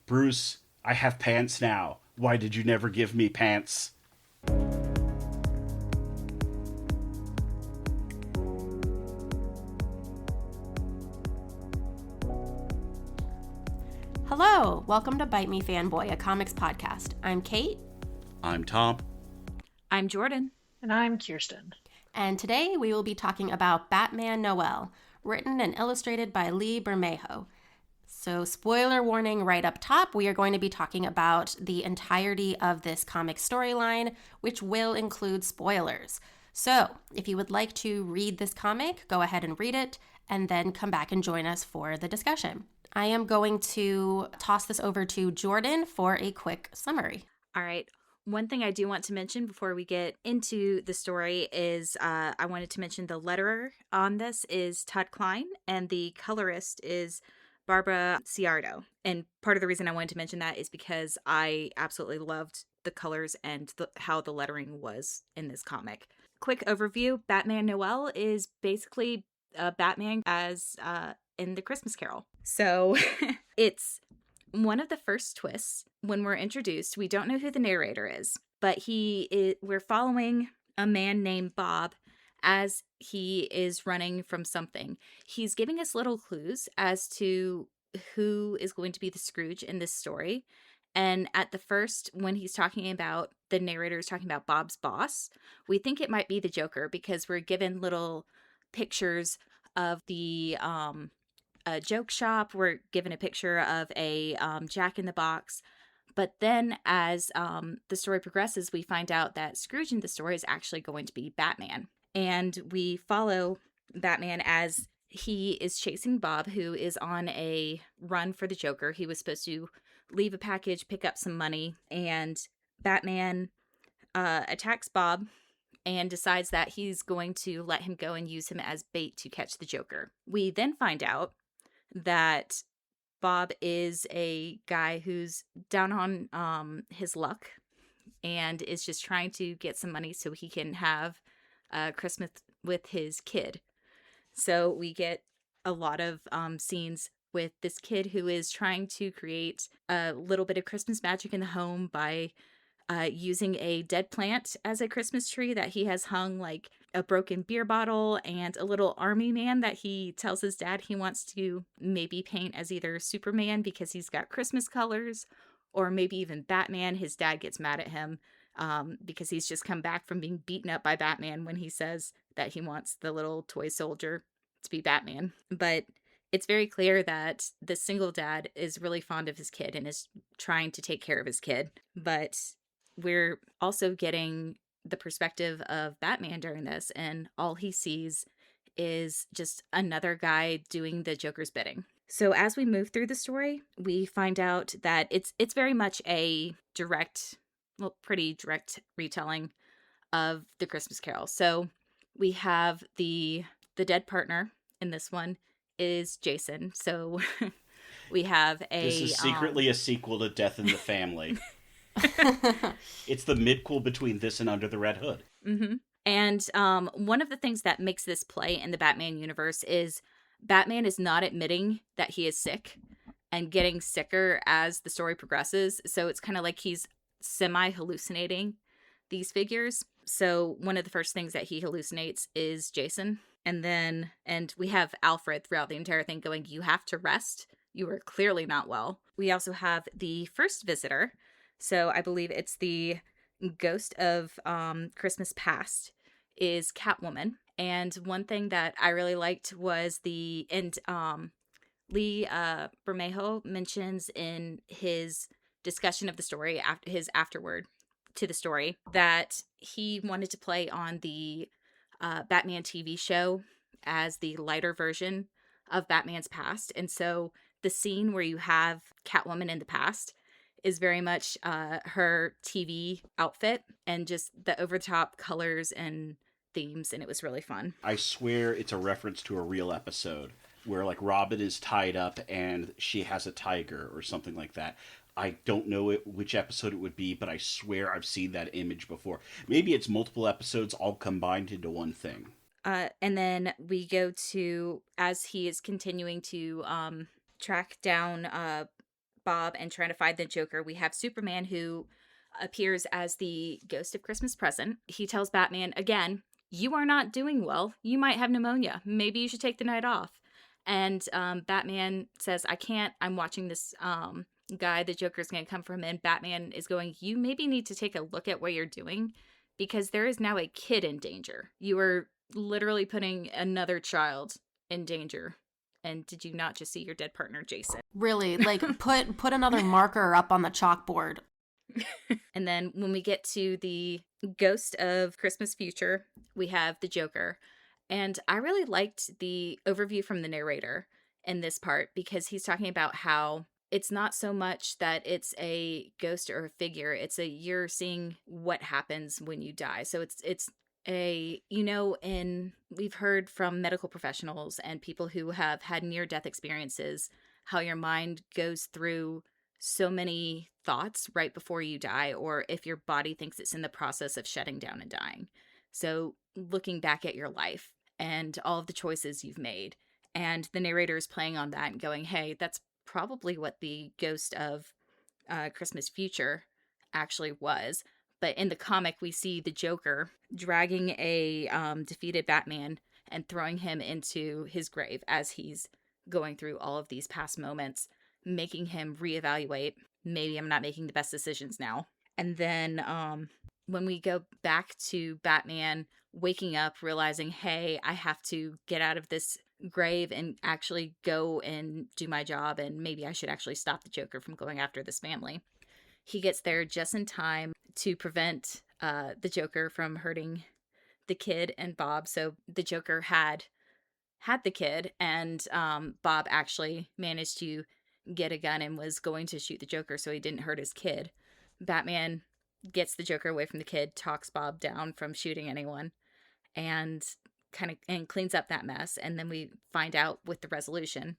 Bruce, I have pants now. Why did you never give me pants? Hello, welcome to Bite Me Fanboy, a comics podcast. I'm Kate. I'm Tom. I'm Jordan. And I'm Kirsten. And today we will be talking about Batman Noel, written and illustrated by Lee Bermejo. So, spoiler warning right up top, we are going to be talking about the entirety of this comic storyline, which will include spoilers. So, if you would like to read this comic, go ahead and read it, and then come back and join us for the discussion. I am going to toss this over to Jordan for a quick summary. All right. One thing I do want to mention before we get into the story is I wanted to mention the letterer on this is Todd Klein, and the colorist is Barbara Ciardo. And part of the reason I wanted to mention that is because I absolutely loved the colors and how the lettering was in this comic. Quick overview, Batman Noel is basically Batman as in the Christmas Carol. So it's one of the first twists when we're introduced. We don't know who the narrator is, but we're following a man named Bob as he is running from something. He's giving us little clues as to who is going to be the Scrooge in this story. And at the first, when he's talking about, the narrator is talking about Bob's boss, we think it might be the Joker because we're given little pictures of the a joke shop. We're given a picture of a Jack in the Box. But then as the story progresses, we find out that Scrooge in the story is actually going to be Batman. And we follow Batman as he is chasing Bob, who is on a run for the Joker. He was supposed to leave a package, pick up some money, and Batman attacks Bob and decides that he's going to let him go and use him as bait to catch the Joker. We then find out that Bob is a guy who's down on his luck and is just trying to get some money so he can have Christmas with his kid. So we get a lot of scenes with this kid who is trying to create a little bit of Christmas magic in the home by using a dead plant as a Christmas tree that he has hung, like a broken beer bottle and a little army man that he tells his dad he wants to maybe paint as either Superman because he's got Christmas colors, or maybe even Batman. His dad gets mad at him because he's just come back from being beaten up by Batman when he says that he wants the little toy soldier to be Batman. But it's very clear that the single dad is really fond of his kid and is trying to take care of his kid. But we're also getting the perspective of Batman during this, and all he sees is just another guy doing the Joker's bidding. So as we move through the story, we find out that it's very much a pretty direct retelling of the Christmas Carol. So we have the dead partner in this one is Jason. So we have This is secretly a sequel to Death in the Family. It's the midquel between this and Under the Red Hood. Mm-hmm. And one of the things that makes this play in the Batman universe is Batman is not admitting that he is sick and getting sicker as the story progresses. So it's kind of like he's semi-hallucinating these figures. So one of the first things that he hallucinates is Jason. And we have Alfred throughout the entire thing going, "You have to rest. You are clearly not well." We also have the first visitor. So I believe it's the ghost of Christmas past is Catwoman. And one thing that I really liked was Lee Bermejo mentions in his discussion of the story, his afterword to the story, that he wanted to play on the Batman TV show as the lighter version of Batman's past. And so the scene where you have Catwoman in the past is very much her TV outfit and just the over-the-top colors and themes, and it was really fun. I swear it's a reference to a real episode where, like, Robin is tied up and she has a tiger or something like that. I don't know which episode it would be, but I swear I've seen that image before. Maybe it's multiple episodes all combined into one thing. And then we go to, as he is continuing to track down Bob and trying to find the Joker, we have Superman, who appears as the ghost of Christmas present. He tells Batman again, "You are not doing well. You might have pneumonia. Maybe you should take the night off." And Batman says, "I can't. I'm watching this guy. The Joker's going to come from him." And Batman is going, "You maybe need to take a look at what you're doing, because there is now a kid in danger. You are literally putting another child in danger. And did you not just see your dead partner, Jason?" Really, like put another marker up on the chalkboard. And then when we get to the ghost of Christmas future, we have the Joker. And I really liked the overview from the narrator in this part, because he's talking about how it's not so much that it's a ghost or a figure, it's you're seeing what happens when you die. So it's a, in we've heard from medical professionals and people who have had near death experiences how your mind goes through so many thoughts right before you die, or if your body thinks it's in the process of shutting down and dying. So looking back at your life and all of the choices you've made, and the narrator is playing on that and going, "Hey, that's probably what the ghost of Christmas future actually was." But in the comic, we see the Joker dragging a defeated Batman and throwing him into his grave as he's going through all of these past moments, making him reevaluate, maybe I'm not making the best decisions now. And then when we go back to Batman waking up, realizing, hey, I have to get out of this grave and actually go and do my job, and maybe I should actually stop the Joker from going after this family. He gets there just in time to prevent the Joker from hurting the kid and Bob. So the Joker had the kid, and Bob actually managed to get a gun and was going to shoot the Joker so he didn't hurt his kid. Batman gets the Joker away from the kid, talks Bob down from shooting anyone, and cleans up that mess. And then we find out with the resolution,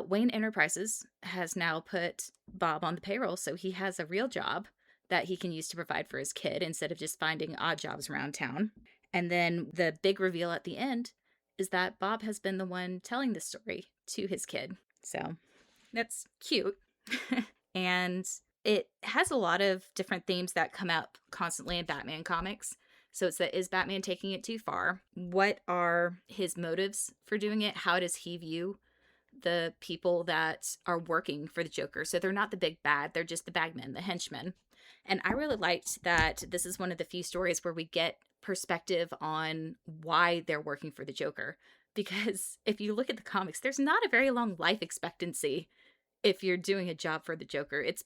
Wayne Enterprises has now put Bob on the payroll, so he has a real job that he can use to provide for his kid instead of just finding odd jobs around town. And then the big reveal at the end is that Bob has been the one telling the story to his kid. So that's cute. And it has a lot of different themes that come up constantly in Batman comics. So it's that, is Batman taking it too far? What are his motives for doing it? How does he view the people that are working for the Joker? So they're not the big bad, they're just the bagmen, the henchmen. And I really liked that this is one of the few stories where we get perspective on why they're working for the Joker. Because if you look at the comics, there's not a very long life expectancy if you're doing a job for the Joker. It's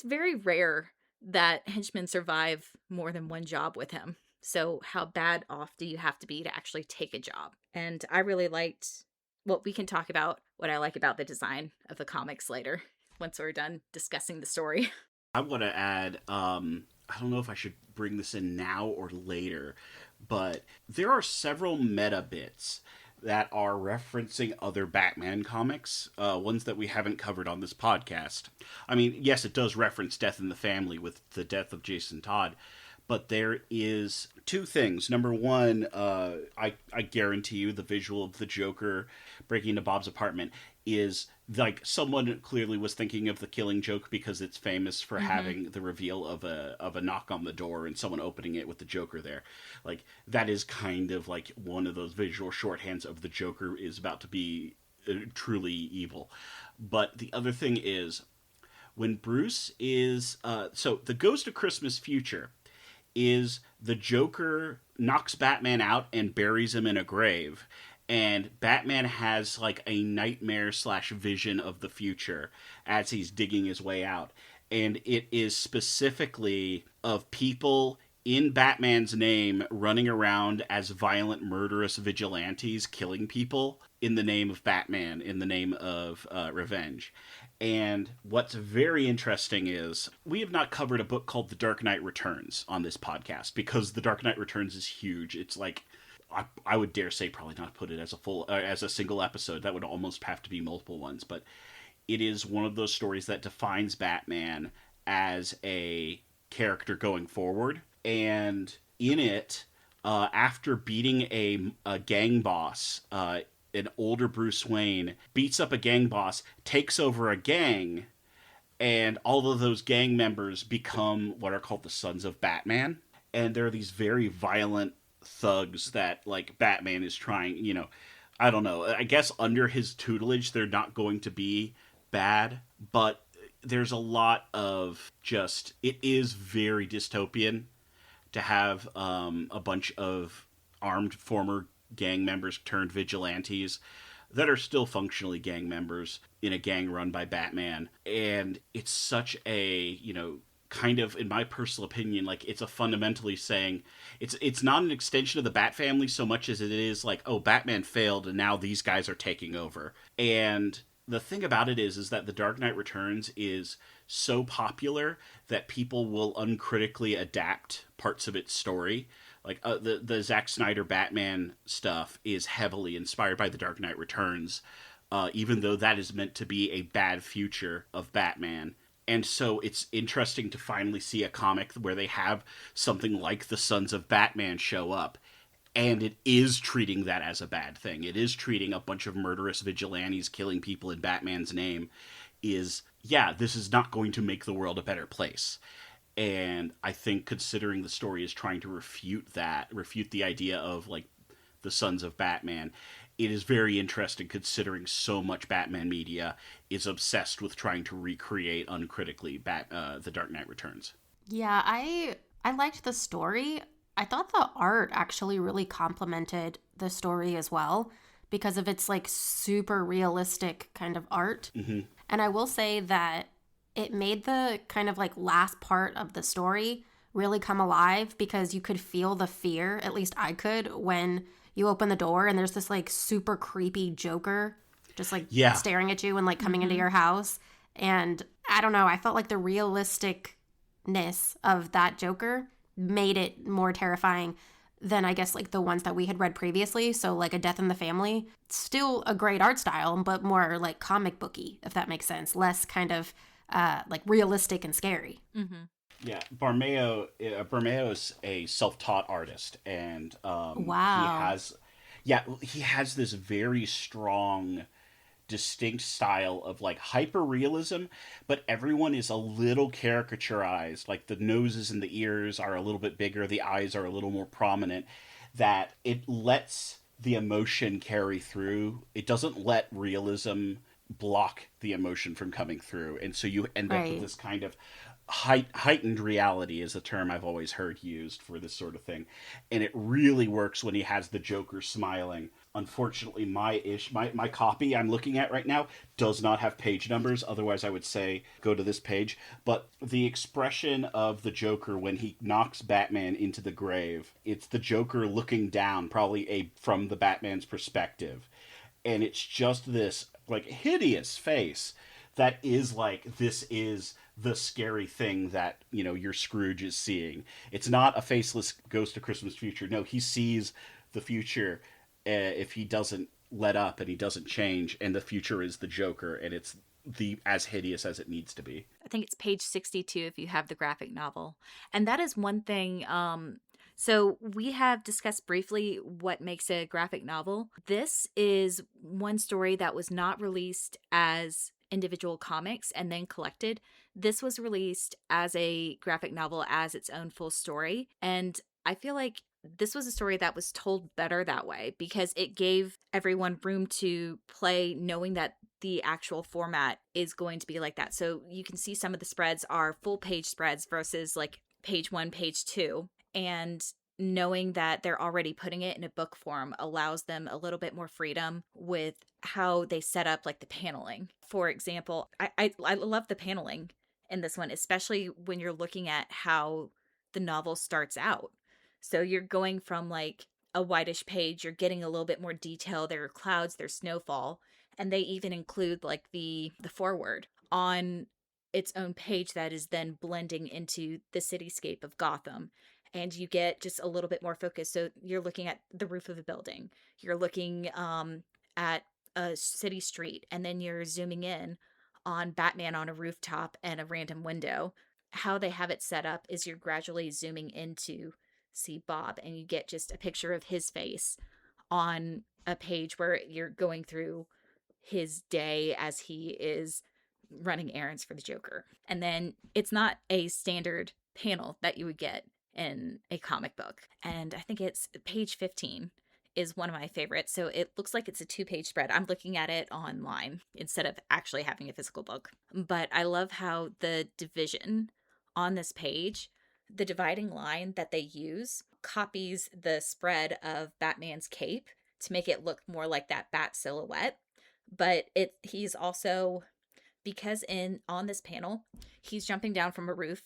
very rare that henchmen survive more than one job with him. So how bad off do you have to be to actually take a job? And I really liked, well, we can talk about what I like about the design of the comics later, once we're done discussing the story. I want to add, I don't know if I should bring this in now or later, but there are several meta bits that are referencing other Batman comics, ones that we haven't covered on this podcast. I mean, yes, it does reference Death in the Family with the death of Jason Todd, but there is two things. Number one, I guarantee you the visual of the Joker breaking into Bob's apartment is like someone clearly was thinking of The Killing Joke, because it's famous for having the reveal of a knock on the door and someone opening it with the Joker there. Like, that is kind of like one of those visual shorthands of the Joker is about to be truly evil. But the other thing is, when Bruce is so the Ghost of Christmas Future is the Joker knocks Batman out and buries him in a grave, and Batman has like a nightmare / vision of the future as he's digging his way out, and it is specifically of people in Batman's name running around as violent, murderous vigilantes, killing people in the name of Batman, in the name of revenge. And what's very interesting is we have not covered a book called The Dark Knight Returns on this podcast, because The Dark Knight Returns is huge. It's like, I would dare say probably not put it as a full as a single episode. That would almost have to be multiple ones. But it is one of those stories that defines Batman as a character going forward. And in it, after beating a gang boss, an older Bruce Wayne beats up a gang boss, takes over a gang, And all of those gang members become what are called the Sons of Batman. And they're these very violent thugs that, like, Batman is trying, I don't know. I guess under his tutelage, they're not going to be bad, but there's a lot of just, it is very dystopian to have a bunch of armed former gang members turned vigilantes that are still functionally gang members in a gang run by Batman. And it's such a, kind of, in my personal opinion, like, it's a fundamentally saying it's not an extension of the Bat family so much as it is like, oh, Batman failed and now these guys are taking over. And the thing about it is that The Dark Knight Returns is so popular that people will uncritically adapt parts of its story. Like, the Zack Snyder Batman stuff is heavily inspired by The Dark Knight Returns, even though that is meant to be a bad future of Batman. And so it's interesting to finally see a comic where they have something like the Sons of Batman show up, and it is treating that as a bad thing. It is treating a bunch of murderous vigilantes killing people in Batman's name is, yeah, this is not going to make the world a better place. And I think, considering the story is trying to refute the idea of, like, the Sons of Batman, it is very interesting, considering so much Batman media is obsessed with trying to recreate uncritically The Dark Knight Returns. Yeah, I liked the story. I thought the art actually really complemented the story as well because of its like super realistic kind of art. Mm-hmm. And I will say that it made the kind of like last part of the story really come alive because you could feel the fear, at least I could, when you open the door and there's this like super creepy Joker just like staring at you and like coming into your house. And I don't know, I felt like the realisticness of that Joker made it more terrifying than I guess like the ones that we had read previously. So like A Death in the Family, still a great art style, but more like comic booky, if that makes sense. Less kind of like realistic and scary. Mm-hmm. Yeah, Barmeo is a self-taught artist, and Wow. he has this very strong, distinct style of like hyper realism, but everyone is a little caricaturized. Like, the noses and the ears are a little bit bigger, the eyes are a little more prominent. That it lets the emotion carry through. It doesn't let realism block the emotion from coming through, and so you end up with Right. this kind of heightened reality is a term I've always heard used for this sort of thing, and it really works when he has the Joker smiling. Unfortunately, my copy I'm looking at right now does not have page numbers. Otherwise, I would say go to this page. But the expression of the Joker when he knocks Batman into the grave, it's the Joker looking down, probably from the Batman's perspective, and it's just this like hideous face that is like, this is the scary thing that your Scrooge is seeing. It's not a faceless ghost of Christmas future. No, he sees the future, if he doesn't let up and he doesn't change, and the future is the Joker, and it's the as hideous as it needs to be. I think it's page 62 if you have the graphic novel. And that is one thing. So we have discussed briefly what makes a graphic novel. This is one story that was not released as individual comics and then collected. This was released as a graphic novel as its own full story. And I feel like this was a story that was told better that way because it gave everyone room to play, knowing that the actual format is going to be like that. So you can see some of the spreads are full page spreads versus like page 1, page 2. And knowing that they're already putting it in a book form allows them a little bit more freedom with how they set up like the paneling. For example, I love the paneling in this one, especially when you're looking at how the novel starts out. So you're going from like a whitish page, you're getting a little bit more detail. There are clouds, there's snowfall, and they even include like the foreword on its own page that is then blending into the cityscape of Gotham. And you get just a little bit more focus. So you're looking at the roof of a building, you're looking at a city street, and then you're zooming in on Batman on a rooftop and a random window. How they have it set up is you're gradually zooming into see Bob, and you get just a picture of his face on a page where you're going through his day as he is running errands for the Joker. And then it's not a standard panel that you would get in a comic book. And I think it's page 15 is one of my favorites. So it looks like it's a 2-page spread. I'm looking at it online instead of actually having a physical book. But I love how the division on this page, the dividing line that they use, copies the spread of Batman's cape to make it look more like that bat silhouette. But he's also, because on this panel, he's jumping down from a roof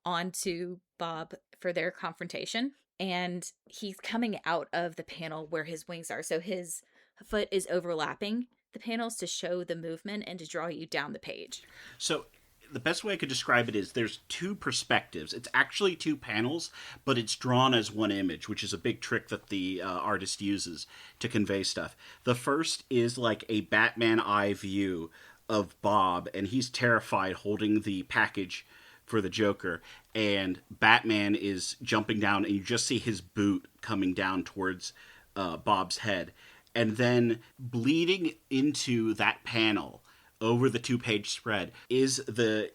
onto Bob for their confrontation, and he's coming out of the panel where his wings are. So his foot is overlapping the panels to show the movement and to draw you down the page. So the best way I could describe it is there's two perspectives. It's actually two panels, but it's drawn as one image, which is a big trick that the artist uses to convey stuff. The first is like a Batman eye view of Bob, and he's terrified holding the package for the Joker, and Batman is jumping down, and you just see his boot coming down towards Bob's head. And then bleeding into that panel over the 2-page spread is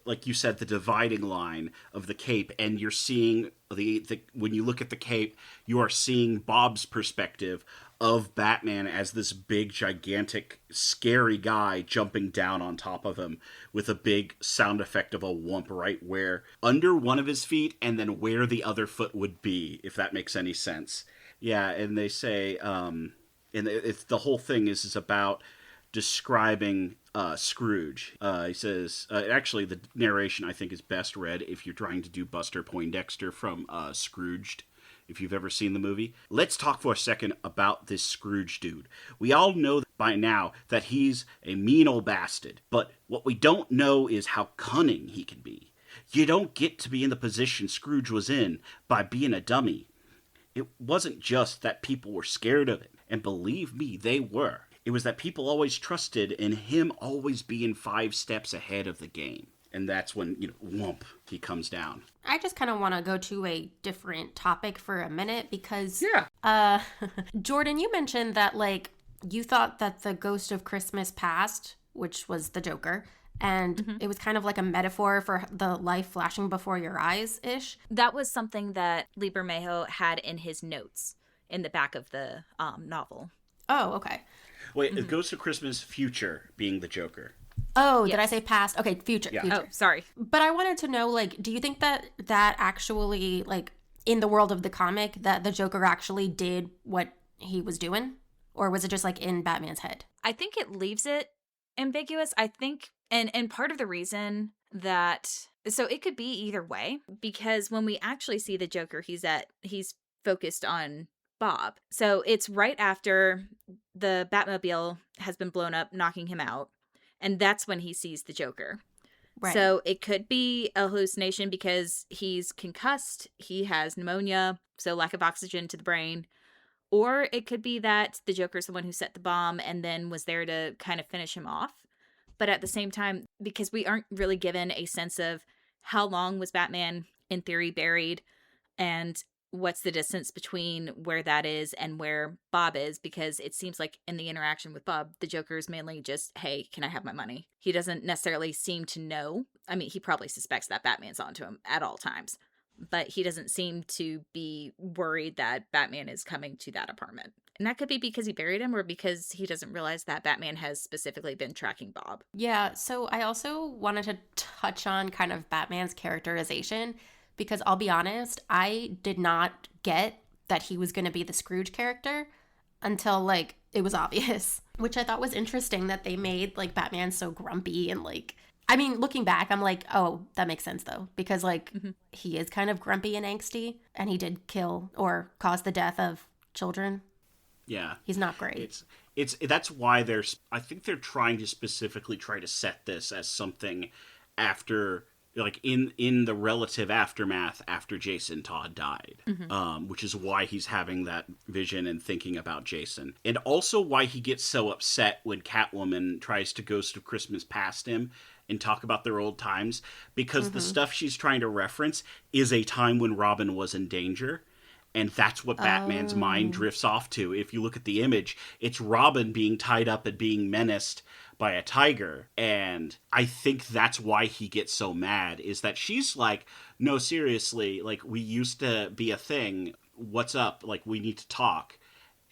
like you said, the dividing line of the cape, and you're seeing when you look at the cape, you are seeing Bob's perspective of Batman as this big, gigantic, scary guy jumping down on top of him with a big sound effect of a whoomp right where under one of his feet and then where the other foot would be, if that makes any sense. Yeah, and they say, and it's the whole thing is about describing Scrooge. He says, actually, the narration I think is best read if you're trying to do Buster Poindexter from Scrooged, if you've ever seen the movie. Let's talk for a second about this Scrooge dude. We all know by now that he's a mean old bastard, but what we don't know is how cunning he can be. You don't get to be in the position Scrooge was in by being a dummy. It wasn't just that people were scared of him, and believe me, they were. It was that people always trusted in him always being 5 steps ahead of the game. And that's when, whoomp, he comes down. I just kind of want to go to a different topic for a minute because, Jordan, you mentioned that, like, you thought that the Ghost of Christmas Past, which was the Joker, and it was kind of like a metaphor for the life flashing before your eyes-ish. That was something that Lee Bermejo had in his notes in the back of the novel. Oh, okay. Wait, it goes to Christmas Future being the Joker. Oh, yes. Did I say past? Okay, future. Yeah. Future. Oh, sorry. But I wanted to know, like, do you think that actually, like, in the world of the comic, that the Joker actually did what he was doing? Or was it just, like, in Batman's head? I think it leaves it ambiguous. I think, and part of the reason that, so it could be either way, because when we actually see the Joker, he's focused on Bob. So it's right after the Batmobile has been blown up, knocking him out. And that's when he sees the Joker. Right. So it could be a hallucination because he's concussed, he has pneumonia, so lack of oxygen to the brain. Or it could be that the Joker's the one who set the bomb and then was there to kind of finish him off. But at the same time, because we aren't really given a sense of how long was Batman, in theory, buried, and what's the distance between where that is and where Bob is, because it seems like in the interaction with Bob, the Joker is mainly just, hey, can I have my money? He doesn't necessarily seem to know. I mean, he probably suspects that Batman's onto him at all times, but he doesn't seem to be worried that Batman is coming to that apartment. And that could be because he buried him or because he doesn't realize that Batman has specifically been tracking Bob. Yeah, so I also wanted to touch on kind of Batman's characterization, because I'll be honest, I did not get that he was going to be the Scrooge character until, like, it was obvious. Which I thought was interesting that they made, like, Batman so grumpy and, like... I mean, looking back, I'm like, oh, that makes sense, though. Because, like, he is kind of grumpy and angsty, and he did kill or cause the death of children. Yeah. He's not great. That's why I think they're trying to specifically try to set this as something after... like in the relative aftermath after Jason Todd died, which is why he's having that vision and thinking about Jason. And also why he gets so upset when Catwoman tries to Ghost of Christmas past him and talk about their old times, because the stuff she's trying to reference is a time when Robin was in danger. And that's what Batman's mind Oh. drifts off to. If you look at the image, it's Robin being tied up and being menaced by a tiger. And I think that's why he gets so mad, is that she's like, no, seriously, like, we used to be a thing. What's up? Like, we need to talk.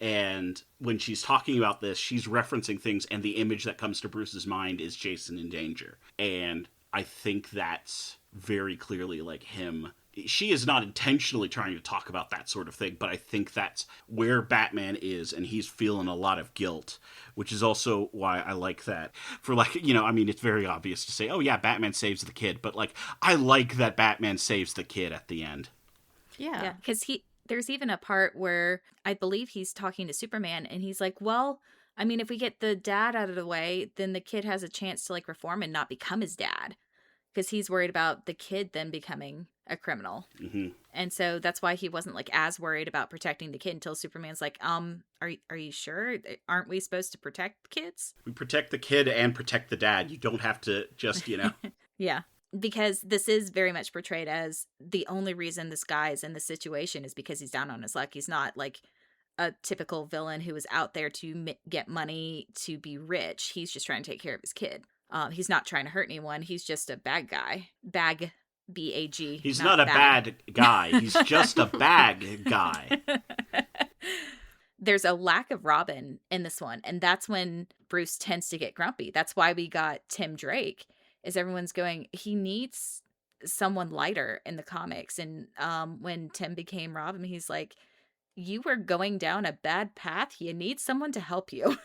And when she's talking about this, she's referencing things, and the image that comes to Bruce's mind is Jason in danger. And I think that's very clearly like him. She is not intentionally trying to talk about that sort of thing, but I think that's where Batman is, and he's feeling a lot of guilt, which is also why I like that. For like, I mean, it's very obvious to say, oh yeah, Batman saves the kid, but like, I like that Batman saves the kid at the end. Yeah, because there's even a part where I believe he's talking to Superman, and he's like, well, I mean, if we get the dad out of the way, then the kid has a chance to like reform and not become his dad, because he's worried about the kid then becoming a criminal. Mm-hmm. And so that's why he wasn't like as worried about protecting the kid until Superman's like, are you sure? Aren't we supposed to protect kids? We protect the kid and protect the dad. You don't have to just, Yeah. Because this is very much portrayed as the only reason this guy is in this situation is because he's down on his luck. He's not like a typical villain who is out there to get money to be rich. He's just trying to take care of his kid. He's not trying to hurt anyone. He's just a bad guy. B-A-G. He's not a bad guy. He's just a bag guy. There's a lack of Robin in this one, and that's when Bruce tends to get grumpy. That's why we got Tim Drake, is everyone's going, he needs someone lighter in the comics. And when Tim became Robin, he's like, you were going down a bad path. You need someone to help you.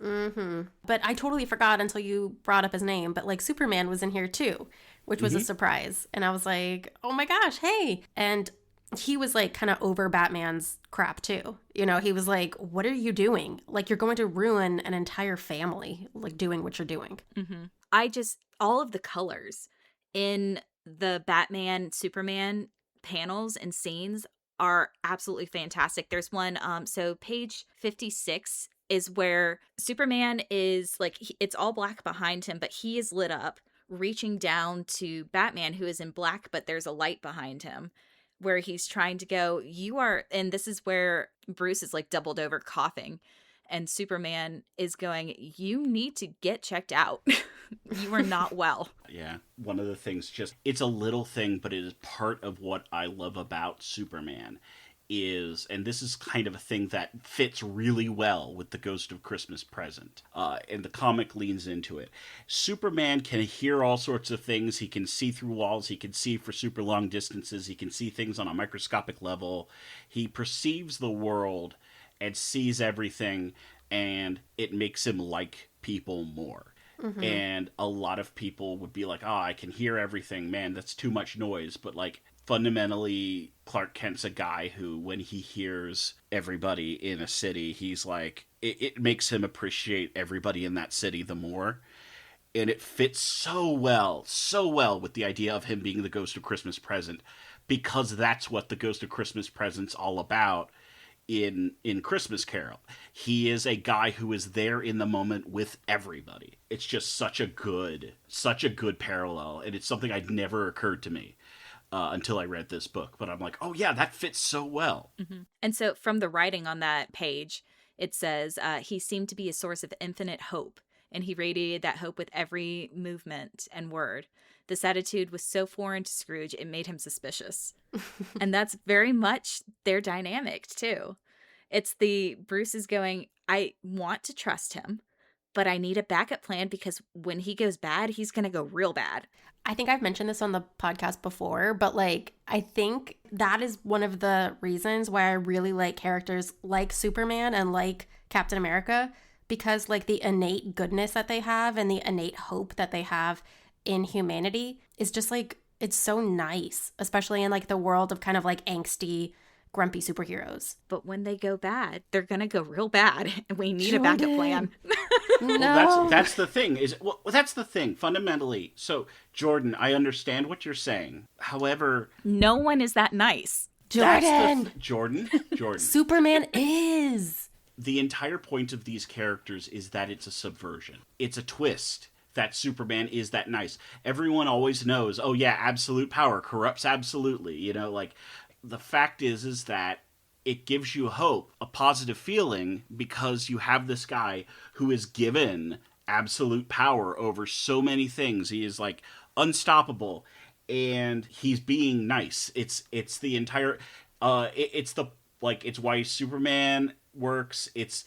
Mm-hmm. But I totally forgot until you brought up his name. But like Superman was in here too, which was a surprise. And I was like, oh my gosh, hey. And he was like kind of over Batman's crap too. He was like, what are you doing? Like, you're going to ruin an entire family, like doing what you're doing. Mm-hmm. All of the colors in the Batman, Superman panels and scenes are absolutely fantastic. There's one, so page 56 is where Superman is like, it's all black behind him, but he is lit up, reaching down to Batman, who is in black, but there's a light behind him, where he's trying to go, and this is where Bruce is like doubled over coughing, and Superman is going, you need to get checked out. You are not well. Yeah. One of the things, it's a little thing, but it is part of what I love about Superman is, and this is kind of a thing that fits really well with the Ghost of Christmas Present, and the comic leans into it. Superman can hear all sorts of things. He can see through walls. He can see for super long distances. He can see things on a microscopic level. He perceives the world and sees everything, and it makes him like people more. Mm-hmm. And a lot of people would be like, I can hear everything. Man, that's too much noise. But like, fundamentally, Clark Kent's a guy who, when he hears everybody in a city, he's like, it makes him appreciate everybody in that city the more. And it fits so well with the idea of him being the Ghost of Christmas Present, because that's what the Ghost of Christmas Present's all about. In Christmas Carol, he is a guy who is there in the moment with everybody. It's just such a good parallel, and it's something I'd never occurred to me until I read this book. But I'm like, oh yeah, that fits so well. Mm-hmm. And so from the writing on that page, it says he seemed to be a source of infinite hope, and he radiated that hope with every movement and word. This attitude was so foreign to Scrooge, it made him suspicious. And that's very much their dynamic, too. It's Bruce is going, I want to trust him, but I need a backup plan, because when he goes bad, he's going to go real bad. I think I've mentioned this on the podcast before, but like, I think that is one of the reasons why I really like characters like Superman and like Captain America, because like the innate goodness that they have and the innate hope that they have in humanity is just like, it's so nice, especially in like the world of kind of like angsty, grumpy superheroes. But when they go bad, they're gonna go real bad, and we need a backup plan. No, well, that's the thing. That's the thing fundamentally. So, Jordan, I understand what you're saying. However, no one is that nice. Jordan, Superman is. The entire point of these characters is that it's a subversion. It's a twist. That Superman is that nice. Everyone always knows, oh yeah, absolute power corrupts absolutely. Like, the fact is that it gives you hope, a positive feeling, because you have this guy who is given absolute power over so many things. He is like unstoppable, and he's being nice. It's the entire it's the like it's why Superman works. It's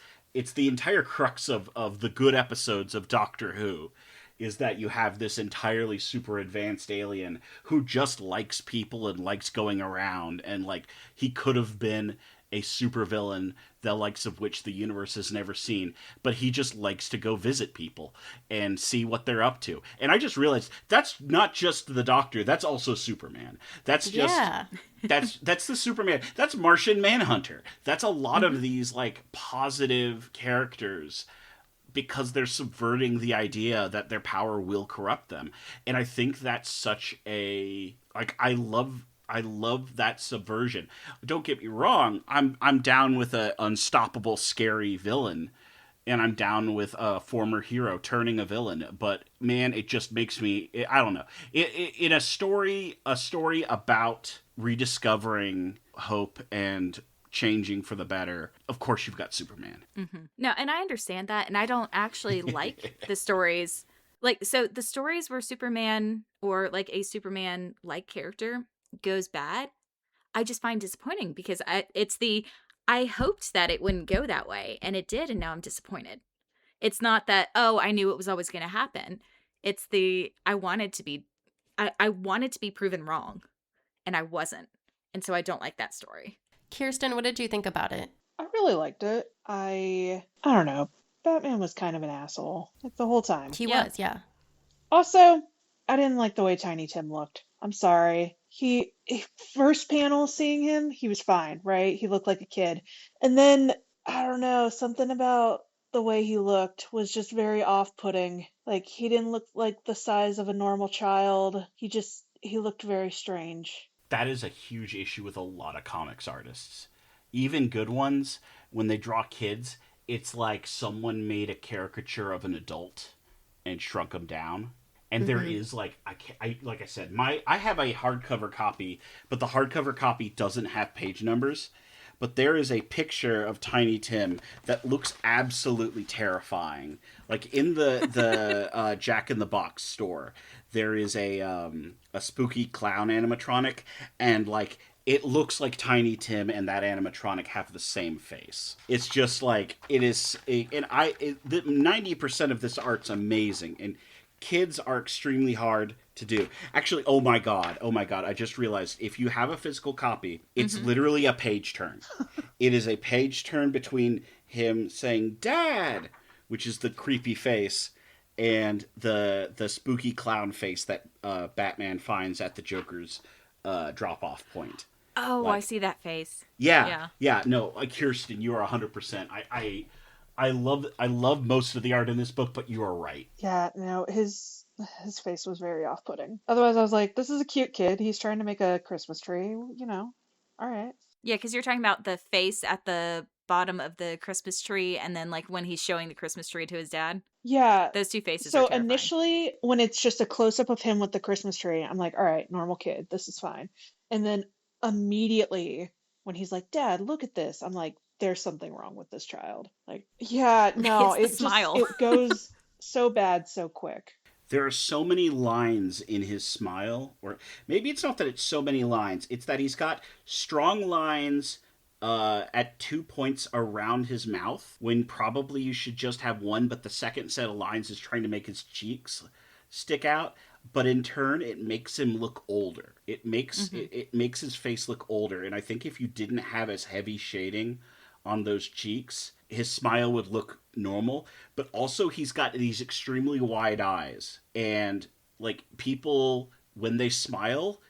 the entire crux of the good episodes of Doctor Who, is that you have this entirely super advanced alien who just likes people and likes going around, and like he could have been a supervillain the likes of which the universe has never seen, but he just likes to go visit people and see what they're up to. And I just realized that's not just the Doctor, that's also Superman. That's just Yeah. that's the Superman. That's Martian Manhunter. That's a lot of these like positive characters, because they're subverting the idea that their power will corrupt them. And I think that's such a like I love that subversion. Don't get me wrong, I'm down with a unstoppable scary villain, and I'm down with a former hero turning a villain, but man, it just makes me I don't know. In a story about rediscovering hope and changing for the better, of course you've got Superman. No, and I understand that, and I don't actually like the stories. Like, so the stories where Superman or like a Superman like character goes bad, I just find disappointing because I hoped that it wouldn't go that way, and it did, and now I'm disappointed. It's not that, oh, I knew it was always going to happen. It's I wanted to be proven wrong, and I wasn't, and so I don't like that story. Kirsten, what did you think about it? I really liked it. I don't know. Batman was kind of an asshole like the whole time. He Yeah. was, yeah. Also, I didn't like the way Tiny Tim looked. I'm sorry. First panel seeing him, he was fine, right? He looked like a kid. And then, I don't know, something about the way he looked was just very off-putting. Like, he didn't look like the size of a normal child. He looked very strange. That is a huge issue with a lot of comics artists. Even good ones, when they draw kids, it's like someone made a caricature of an adult and shrunk them down. And there is like like I said, I have a hardcover copy, but the hardcover copy doesn't have page numbers. But there is a picture of Tiny Tim that looks absolutely terrifying. Like in the Jack in the Box store, there is a spooky clown animatronic, and like it looks like Tiny Tim and that animatronic have the same face. It's just like it is, and 90% of this art's amazing, and kids are extremely hard to do. Actually, oh my god, I just realized if you have a physical copy, it's literally a page turn. It is a page turn between him saying "Dad," which is the creepy face, and the spooky clown face that Batman finds at the Joker's drop off point. Oh, Like, I see that face. Yeah. No, Kirsten, you are 100%. I love most of the art in this book, but you are right. Yeah, no, his face was very off-putting. Otherwise, I was like, this is a cute kid. He's trying to make a Christmas tree, All right. Yeah, because you're talking about the face at the bottom of the Christmas tree, and then like when he's showing the Christmas tree to his dad. Yeah. Those two faces are So terrifying. initially, when it's just a close-up of him with the Christmas tree, I'm like, all right, normal kid, this is fine. And then immediately, when he's like, Dad, look at this, I'm like, there's something wrong with this child. Like, yeah, no, It's the smile. it goes so bad so quick. There are so many lines in his smile, or maybe it's not that it's so many lines, it's that he's got strong lines at 2 points around his mouth, when probably you should just have one, but the second set of lines is trying to make his cheeks stick out. But in turn, it makes him look older. It makes it makes his face look older, and I think if you didn't have as heavy shading on those cheeks, his smile would look normal. But also, he's got these extremely wide eyes, and like people when they smile,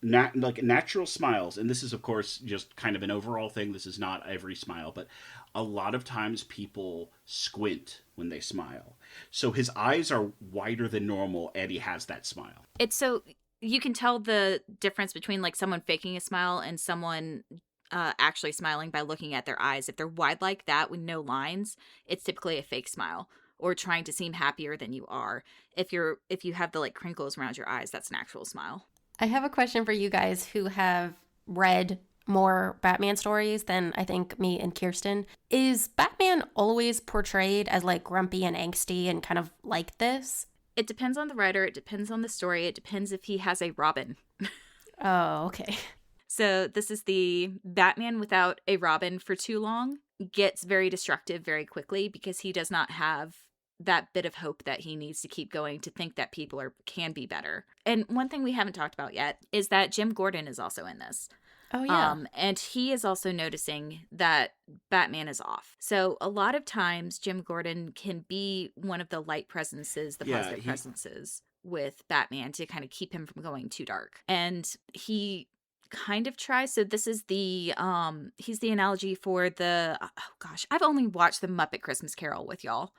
like natural smiles, and this is of course just kind of an overall thing. This is not every smile, but a lot of times people squint when they smile. So his eyes are wider than normal, and he has that smile. It's so you can tell the difference between like someone faking a smile and someone actually smiling by looking at their eyes. If they're wide like that with no lines, it's typically a fake smile or trying to seem happier than you are. If you have the like crinkles around your eyes, that's an actual smile. I have a question for you guys who have read more Batman stories than I think me and Kirsten. Is Batman always portrayed as like grumpy and angsty and kind of like this? It depends on the writer. It depends on the story. It depends if he has a Robin. Oh, okay. So this is the Batman without a Robin for too long gets very destructive very quickly because he does not have that bit of hope that he needs to keep going to think that people can be better. And one thing we haven't talked about yet is that Jim Gordon is also in this. Oh, yeah. And he is also noticing that Batman is off. So a lot of times Jim Gordon can be one of the light presences, the positive presences with Batman to kind of keep him from going too dark. And he kind of tries. So this is the he's the analogy for the oh gosh, I've only watched the Muppet Christmas Carol with y'all.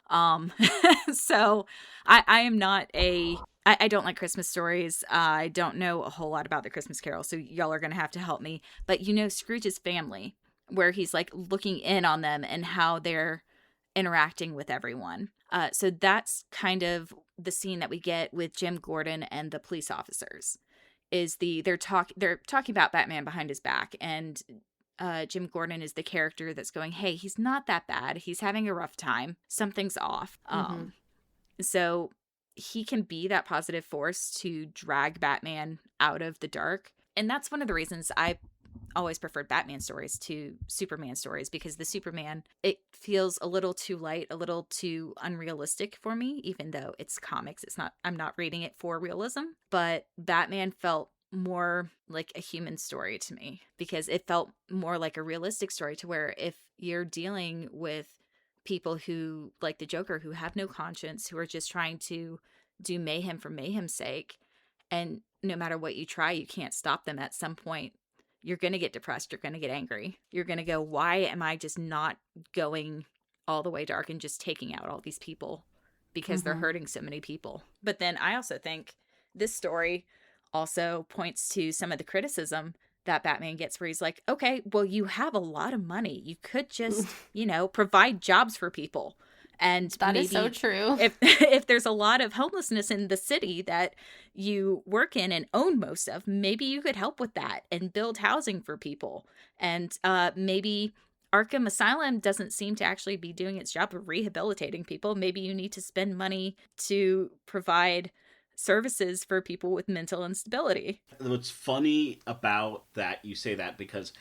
So I am not a I don't like Christmas stories. I don't know a whole lot about the Christmas Carol, so y'all are gonna have to help me. But you know Scrooge's family, where he's like looking in on them and how they're interacting with everyone. So that's kind of the scene that we get with Jim Gordon and the police officers. Is they're talking about Batman behind his back, and Jim Gordon is the character that's going, hey, he's not that bad. He's having a rough time. Something's off. So he can be that positive force to drag Batman out of the dark. And that's one of the reasons I always preferred Batman stories to Superman stories, because the Superman, it feels a little too light, a little too unrealistic for me, even though it's comics. I'm not reading it for realism, but Batman felt more like a human story to me because it felt more like a realistic story, to where if you're dealing with people who, like the Joker, who have no conscience, who are just trying to do mayhem for mayhem's sake, and no matter what you try, you can't stop them. At some point, you're going to get depressed. You're going to get angry. You're going to go, why am I just not going all the way dark and just taking out all these people because they're hurting so many people? But then I also think this story also points to some of the criticism that Batman gets, where he's like, okay, well, you have a lot of money. You could just, provide jobs for people. And that maybe is so true. If there's a lot of homelessness in the city that you work in and own most of, maybe you could help with that and build housing for people. And maybe Arkham Asylum doesn't seem to actually be doing its job of rehabilitating people. Maybe you need to spend money to provide services for people with mental instability. What's funny about that, you say that, because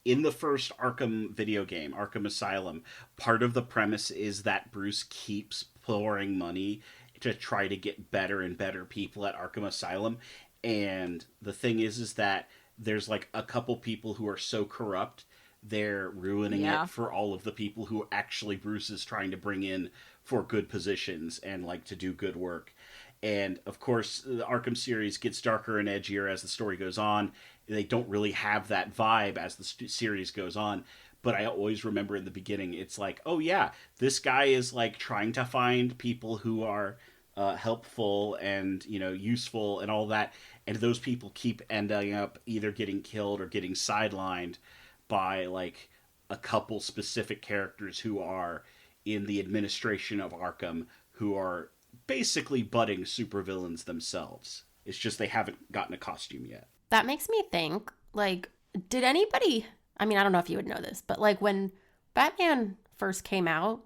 in the first Arkham video game, Arkham Asylum, part of the premise is that Bruce keeps pouring money to try to get better and better people at Arkham Asylum. And the thing is that there's like a couple people who are so corrupt, they're ruining it for all of the people who actually Bruce is trying to bring in for good positions and like to do good work. And of course, the Arkham series gets darker and edgier as the story goes on. They don't really have that vibe as the series goes on. But I always remember in the beginning, it's like, oh yeah, this guy is like trying to find people who are helpful and, useful and all that. And those people keep ending up either getting killed or getting sidelined by like a couple specific characters who are in the administration of Arkham, who are basically budding supervillains themselves. It's just they haven't gotten a costume yet. That makes me think, like, did anybody, I mean, I don't know if you would know this, but like when Batman first came out,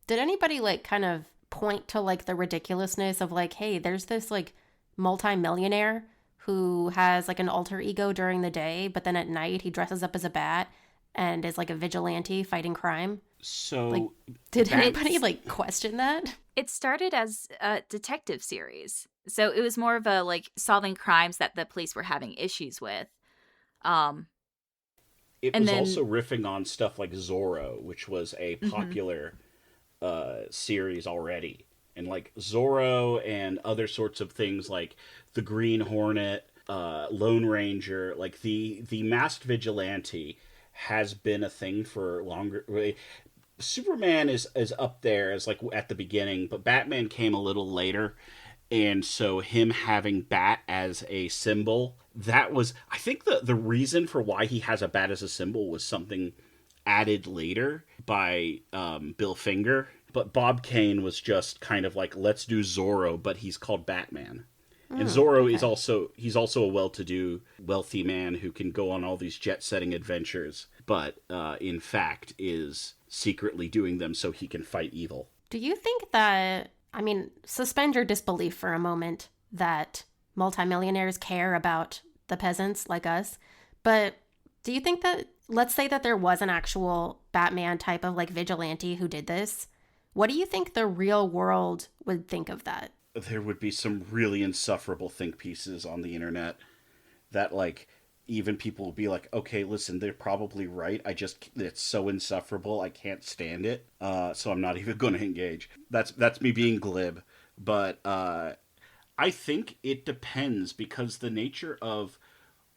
did anybody like kind of point to like the ridiculousness of like, hey, there's this like multi-millionaire who has like an alter ego during the day, but then at night he dresses up as a bat and is like a vigilante fighting crime? So like, did anybody like question that? It started as a detective series. So it was more of a like solving crimes that the police were having issues with. It was also riffing on stuff like Zorro, which was a popular series already. And like Zorro and other sorts of things like the Green Hornet, Lone Ranger, like the masked vigilante has been a thing for longer. Superman is up there as like at the beginning, but Batman came a little later. And so him having bat as a symbol, that was, I think the reason for why he has a bat as a symbol was something added later by Bill Finger. But Bob Kane was just kind of like, let's do Zorro, but he's called Batman. And Zorro is Okay. also he's also a well-to-do, wealthy man who can go on all these jet-setting adventures, but in fact is secretly doing them so he can fight evil. Do you think that, I mean, suspend your disbelief for a moment that multimillionaires care about the peasants like us, but do you think that, let's say that there was an actual Batman type of like vigilante who did this, what do you think the real world would think of that? There would be some really insufferable think pieces on the internet that like even people will be like, okay, listen, they're probably right. It's so insufferable, I can't stand it. So I'm not even going to engage. That's me being glib, but I think it depends because the nature of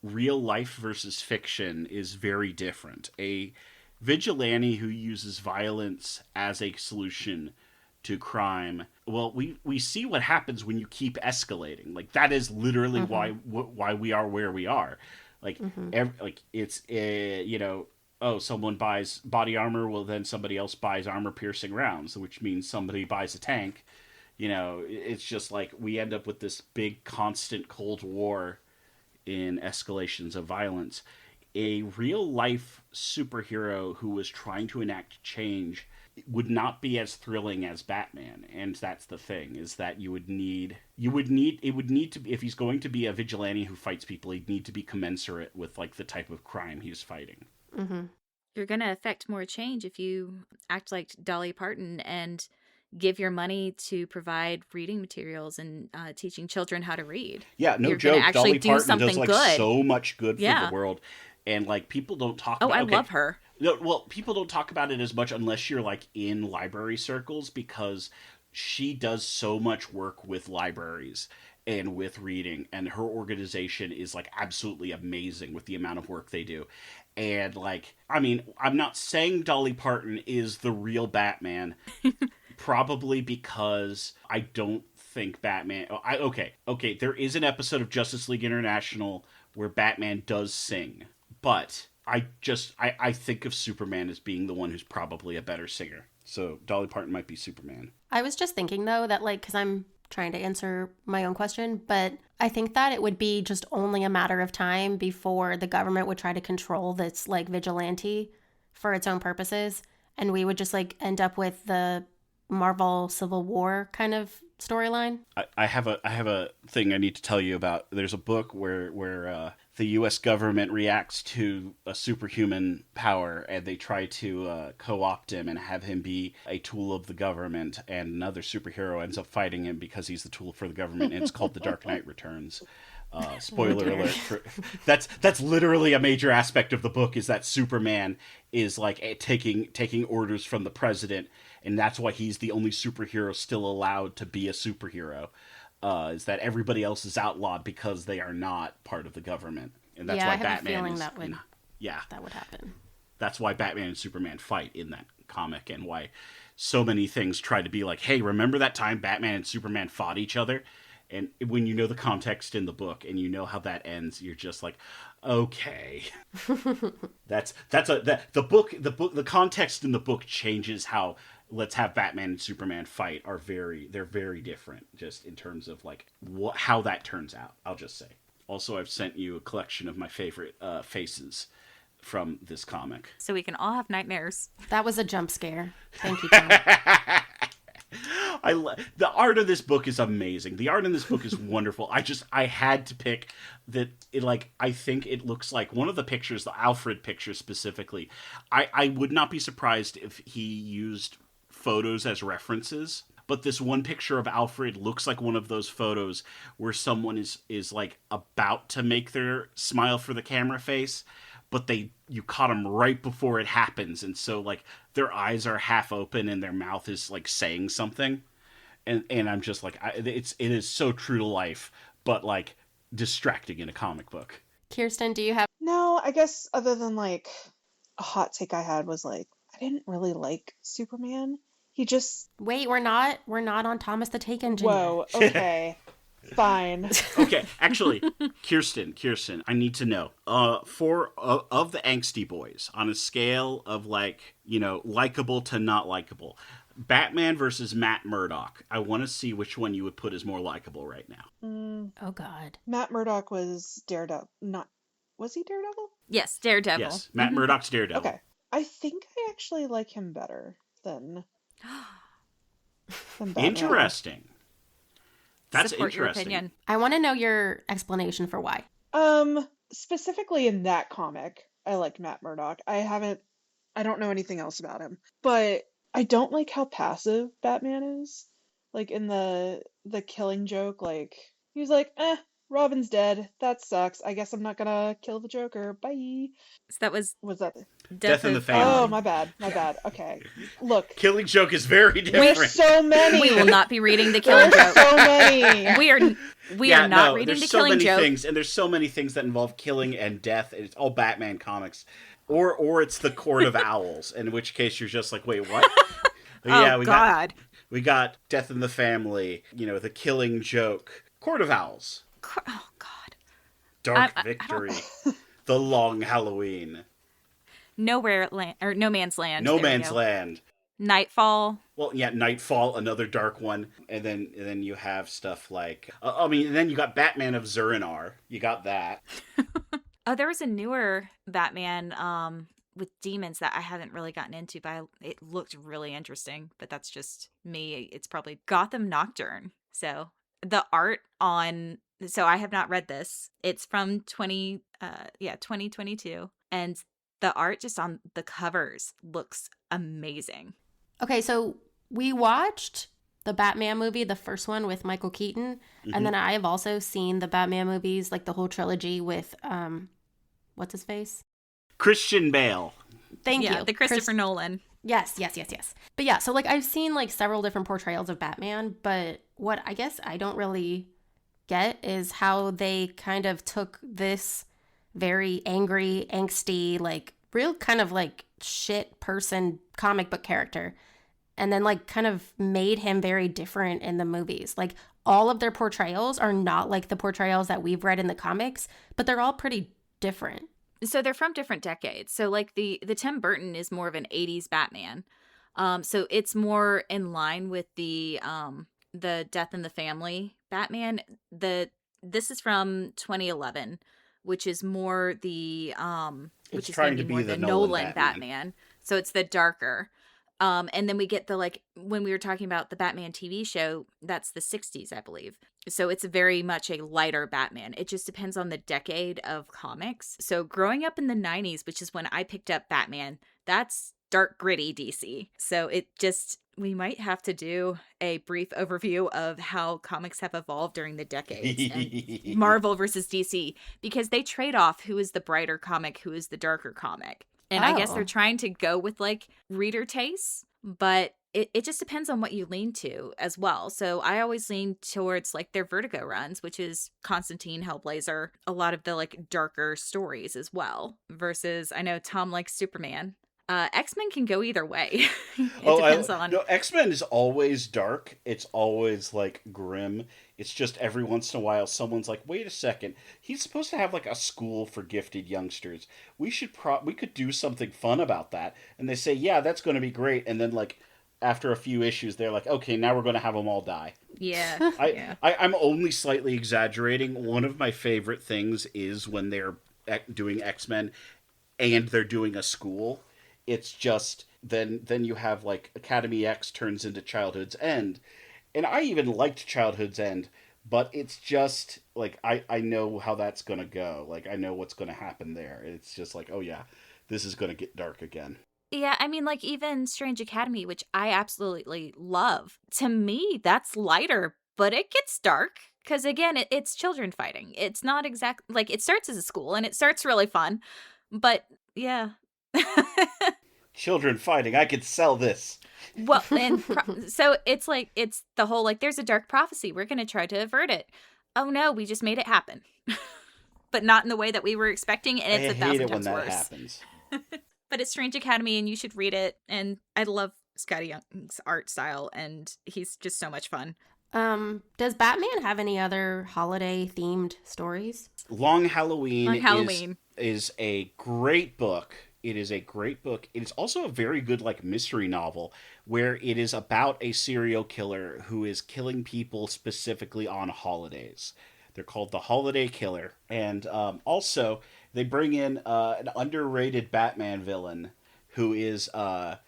real life versus fiction is very different. A vigilante who uses violence as a solution to crime, well, we see what happens when you keep escalating. Like that is literally why we are where we are. Like like it's oh, someone buys body armor, well then somebody else buys armor piercing rounds, which means somebody buys a tank. It's just like we end up with this big constant cold war in escalations of violence. A real life superhero who was trying to enact change would not be as thrilling as Batman, and that's the thing, is that it would need to be, if he's going to be a vigilante who fights people, he'd need to be commensurate with like the type of crime he's fighting. You're going to affect more change if you act like Dolly Parton and give your money to provide reading materials and teaching children how to read. Yeah, no You're going to joke. actually Dolly do Parton does something like good. so much good for Yeah. the world, and like people don't talk. Oh, about I okay, love her. No, well, people don't talk about it as much unless you're like in library circles because she does so much work with libraries and with reading, and her organization is like absolutely amazing with the amount of work they do. And like, I mean, I'm not saying Dolly Parton is the real Batman, probably because I don't think Batman. Okay, there is an episode of Justice League International where Batman does sing, but I think of Superman as being the one who's probably a better singer. So Dolly Parton might be Superman. I was just thinking though that like, because I'm trying to answer my own question, but I think that it would be just only a matter of time before the government would try to control this like vigilante for its own purposes, and we would just like end up with the Marvel Civil War kind of storyline. I have a thing I need to tell you about. There's a book where the U.S. government reacts to a superhuman power, and they try to co-opt him and have him be a tool of the government, and another superhero ends up fighting him because he's the tool for the government, and it's called The Dark Knight Returns. Spoiler alert. That's literally a major aspect of the book, is that Superman is like taking orders from the president, and that's why he's the only superhero still allowed to be a superhero. Is that everybody else is outlawed because they are not part of the government, and that's why I have Batman a feeling is. that would happen. That's why Batman and Superman fight in that comic, and why so many things try to be like, hey, remember that time Batman and Superman fought each other? And when you know the context in the book and you know how that ends, you're just like, okay. The context in the book changes how let's have Batman and Superman fight they're very different just in terms of like how that turns out. I'll just say. Also, I've sent you a collection of my favorite faces from this comic. So we can all have nightmares. That was a jump scare. Thank you, Tom. The art of this book is amazing. The art in this book is wonderful. I had to pick that. I think it looks like one of the pictures, the Alfred picture specifically. I would not be surprised if he used photos as references. But this one picture of Alfred looks like one of those photos where someone is like about to make their smile for the camera face, but you caught them right before it happens, and so like their eyes are half open and their mouth is like saying something, and I'm just like, it is so true to life, but like distracting in a comic book. Kirsten, do you have? No, I guess other than like a hot take I had was like I didn't really like Superman. He just Wait, we're not on Thomas the Tank Engine. whoa, okay. Fine. Okay, actually, Kirsten, I need to know. Of the angsty boys, on a scale of like, likable to not likable, Batman versus Matt Murdock. I want to see which one you would put as more likable right now. Oh God. Matt Murdock was Daredevil. Not was he Daredevil? Yes, Daredevil. Yes, Matt Murdock's Daredevil. Okay. I think I actually like him better than Batman. Interesting. That's Support your interesting. opinion. I want to know your explanation for why. Specifically in that comic, I like Matt Murdock. I don't know anything else about him, but I don't like how passive Batman is. Like in the Killing Joke, like he's like, Robin's dead. That sucks. I guess I'm not gonna kill the Joker. Bye. So that was Was that? Death in the of- Family. Oh, my bad. My bad. Okay. Look, Killing Joke is very different. there's so many. We will not be reading the Killing There's Joke. so many. We are not reading there's the so Killing many Joke. things, and there's so many things that involve killing and death. And it's all Batman comics, or it's the Court of Owls, in which case you're just like, wait, what? Oh God. We got Death in the Family, the Killing Joke, Court of Owls, Oh God. Dark I don't- Victory, The Long Halloween, No Man's Land. No There we Man's go. Land. Nightfall. Well, yeah, Nightfall, another dark one, and then you have stuff like, and then you got Batman of Zur-En-Arrh. You got that. Oh, there was a newer Batman with demons that I haven't really gotten into, but it looked really interesting. But that's just me. It's probably Gotham Nocturne. So the art on. So I have not read this. It's from 2022, and the art just on the covers looks amazing. Okay, so we watched the Batman movie, the first one with Michael Keaton, and then I have also seen the Batman movies, like the whole trilogy with what's his face? Christian Bale. Thank you. The Christopher Nolan. Yes. But yeah, so like I've seen like several different portrayals of Batman, but what I guess I don't really get is how they kind of took this very angry, angsty, like real kind of like shit person comic book character and then like kind of made him very different in the movies. Like all of their portrayals are not like the portrayals that we've read in the comics, but they're all pretty different. So they're from different decades. So like the Tim Burton is more of an 80s Batman. So it's more in line with the Death in the Family Batman. This is from 2011, which is more the which It's is trying going to to be more be the the Nolan Nolan Batman. Batman. So it's the darker. And then we get the, like, when we were talking about the Batman TV show, that's the 60s, I believe. So it's very much a lighter Batman. It just depends on the decade of comics. So growing up in the 90s, which is when I picked up Batman, that's dark, gritty DC. So we might have to do a brief overview of how comics have evolved during the decades and Marvel versus DC, because they trade off who is the brighter comic, who is the darker comic. And I guess Oh. they're trying to go with like reader tastes, but it just depends on what you lean to as well. So I always lean towards like their Vertigo runs, which is Constantine, Hellblazer, a lot of the like darker stories as well. Versus I know Tom likes Superman. X-Men can go either way. It depends on. No, X-Men is always dark. It's always like grim. It's just every once in a while someone's like, wait a second, he's supposed to have like a school for gifted youngsters. We could do something fun about that. And they say, yeah, that's going to be great. And then like after a few issues, they're like, okay, now we're going to have them all die. Yeah. Yeah. I'm only slightly exaggerating. One of my favorite things is when they're doing X-Men and they're doing a school. It's just then you have like Academy X turns into Childhood's End. And I even liked Childhood's End, but it's just like I know how that's going to go. Like I know what's going to happen there. It's just like, oh yeah, this is going to get dark again. Yeah, I mean, like, even Strange Academy, which I absolutely love, to me, that's lighter, but it gets dark. Because, again, it's children fighting. It's not exactly, like, it starts as a school, and it starts really fun. But, yeah. Children fighting, I could sell this. Well, and so it's like, it's the whole, like, there's a dark prophecy. We're going to try to avert it. Oh, no, we just made it happen. But not in the way that we were expecting, and it's I hate 1,000 it when times that worse. happens. But it's Strange Academy, and you should read it. And I love Scotty Young's art style, and he's just so much fun. Does Batman have any other holiday themed stories? Long Halloween, Long Halloween. Is a great book. It is a great book. It is also a very good like mystery novel where it is about a serial killer who is killing people specifically on holidays. They're called the Holiday Killer, and also they bring in an underrated Batman villain who is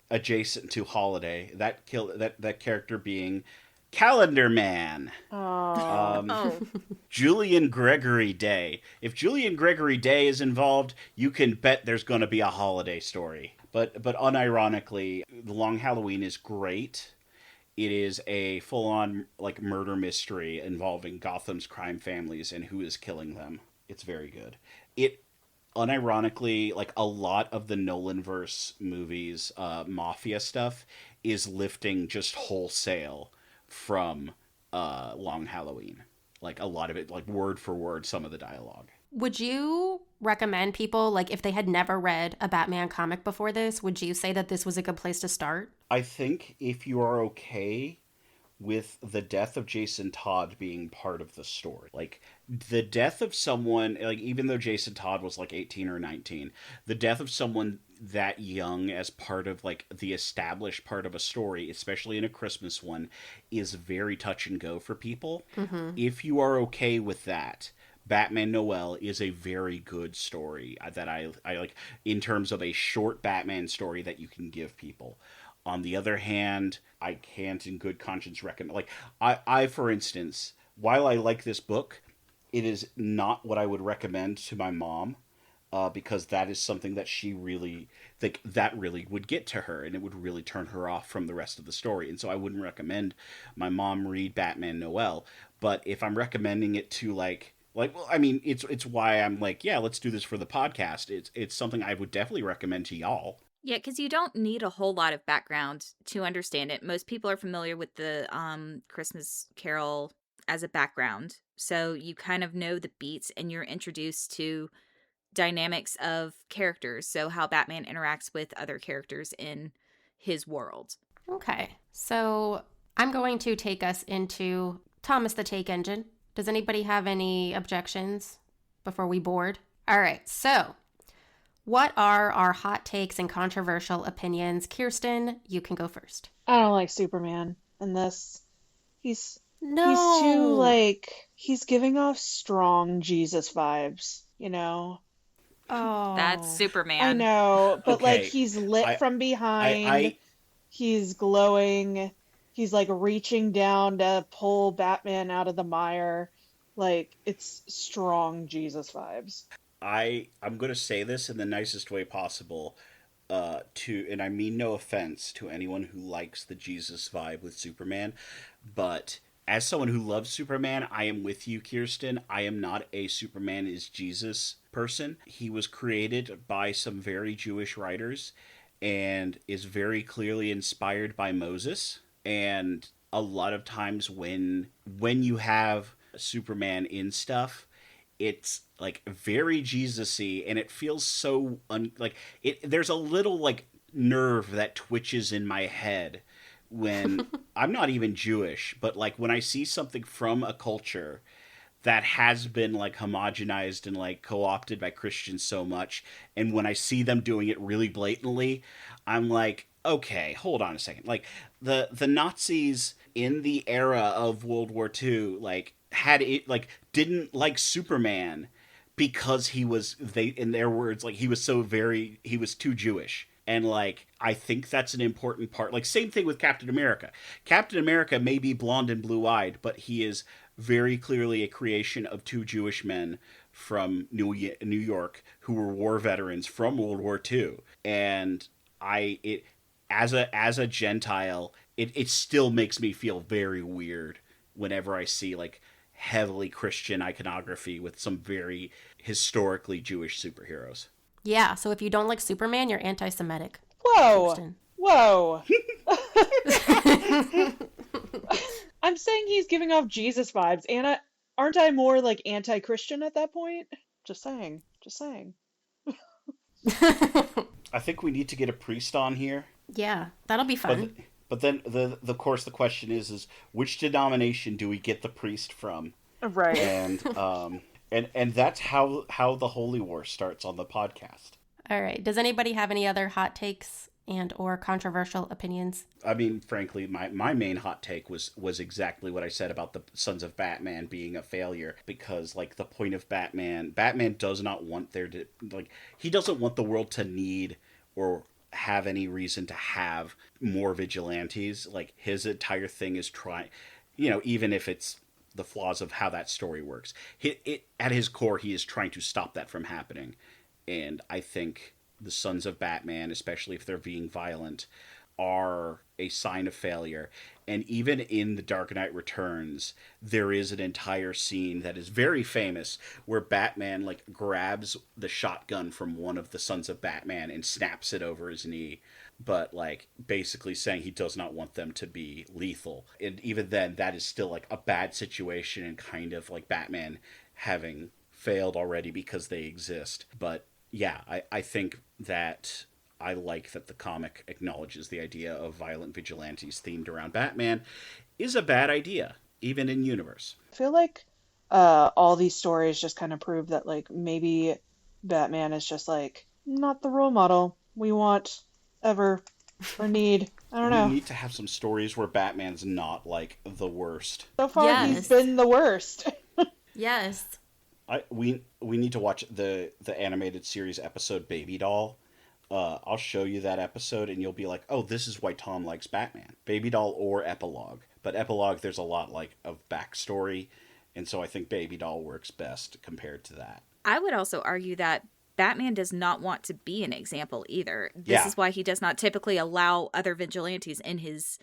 adjacent to Holiday. That character being Calendar Man. Oh. Oh, Julian Gregory Day. If Julian Gregory Day is involved, you can bet there's going to be a holiday story. But unironically, The Long Halloween is great. It is a full-on like murder mystery involving Gotham's crime families and who is killing them. It's very good. It unironically, like a lot of the Nolanverse movies, mafia stuff is lifting just wholesale from Long Halloween. Like a lot of it, like word for word, some of the dialogue. Would you recommend people, like if they had never read a Batman comic before this, would you say that this was a good place to start? I think if you are okay with the death of Jason Todd being part of the story. Like the death of someone, like even though Jason Todd was like 18 or 19, the death of someone that young as part of like the established part of a story, especially in a Christmas one, is very touch and go for people. If you are okay with that, Batman Noel is a very good story that I like in terms of a short Batman story that you can give people. On the other hand, I can't in good conscience recommend. Like, I for instance, while I like this book, it is not what I would recommend to my mom, because that is something that she really think that really would get to her, and it would really turn her off from the rest of the story. And so I wouldn't recommend my mom read Batman Noel. But if I'm recommending it to well, I mean, it's why I'm like, yeah, let's do this for the podcast. It's something I would definitely recommend to y'all. yeah, because you don't need a whole lot of background to understand it. Most people are familiar with the Christmas Carol as a background, so you kind of know the beats and you're introduced to dynamics of characters, so how Batman interacts with other characters in his world. Okay. So I'm going to take us into Thomas the Take Engine. Does anybody have any objections before we board? All right. So what are our hot takes and controversial opinions? Kirsten, you can go first. I don't like Superman in this. He's he's too No. like he's giving off strong Jesus vibes, you know? That's Oh. I Superman. know, but like Okay, he's lit I from I behind. I He's glowing. He's like reaching down to pull Batman out of the mire. Like it's strong Jesus vibes. I'm gonna say this in the nicest way possible. And I mean no offense to anyone who likes the Jesus vibe with Superman, but as someone who loves Superman, I am with you, Kirsten. I am not a Superman is Jesus person. He was created by some very Jewish writers and is very clearly inspired by Moses. And a lot of times when you have Superman in stuff, it's like very Jesus-y and it feels so like it there's a little like nerve that twitches in my head when I'm not even Jewish, but like when I see something from a culture that has been like homogenized and like co-opted by Christians so much, and when I see them doing it really blatantly, I'm like, okay, hold on a second. Like the Nazis in the era of World War II, like had it like didn't like Superman because he was they in their words like he was too Jewish. And like I think that's an important part. Like same thing with Captain America. Captain America may be blonde and blue-eyed, but he is very clearly a creation of two Jewish men from New York who were war veterans from World War II. And I it as a Gentile, it still makes me feel very weird whenever I see like heavily Christian iconography with some very historically Jewish superheroes. Yeah. So if you don't like Superman, you're anti Semitic, Whoa. Kirsten. Whoa. I'm saying he's giving off Jesus vibes. And aren't I more like anti-Christian at that point? Just saying. Just saying. I think we need to get a priest on here, Yeah. That'll be but fun. but then the course the question is which denomination do we get the priest from? Right. And and that's how the holy war starts on the podcast. All right. Does anybody have any other hot takes and or controversial opinions? I mean, frankly, my main hot take was exactly what I said about the Sons of Batman being a failure, because like the point of Batman does not want there to, like, he doesn't want the world to need or have any reason to have more vigilantes. Like, his entire thing is trying, even if it's the flaws of how that story works, at his core, he is trying to stop that from happening. And I think the Sons of Batman, especially if they're being violent, are a sign of failure. And even in The Dark Knight Returns, there is an entire scene that is very famous where Batman like grabs the shotgun from one of the Sons of Batman and snaps it over his knee, but like basically saying he does not want them to be lethal. And even then, that is still like a bad situation and kind of like Batman having failed already because they exist. But yeah, I think that I like that the comic acknowledges the idea of violent vigilantes themed around Batman is a bad idea, even in universe. I feel like all these stories just kind of prove that like maybe Batman is just like not the role model we want ever or need. I don't We know. need to have some stories where Batman's not like the worst. So far, he's Yes. been the worst. Yes. We need to watch the animated series episode Baby Doll. I'll show you that episode and you'll be like, oh, this is why Tom likes Batman. Baby Doll or Epilogue. But Epilogue, there's a lot like of backstory, and so I think Baby Doll works best compared to that. I would also argue that Batman does not want to be an example either. This Yeah. is why he does not typically allow other vigilantes in his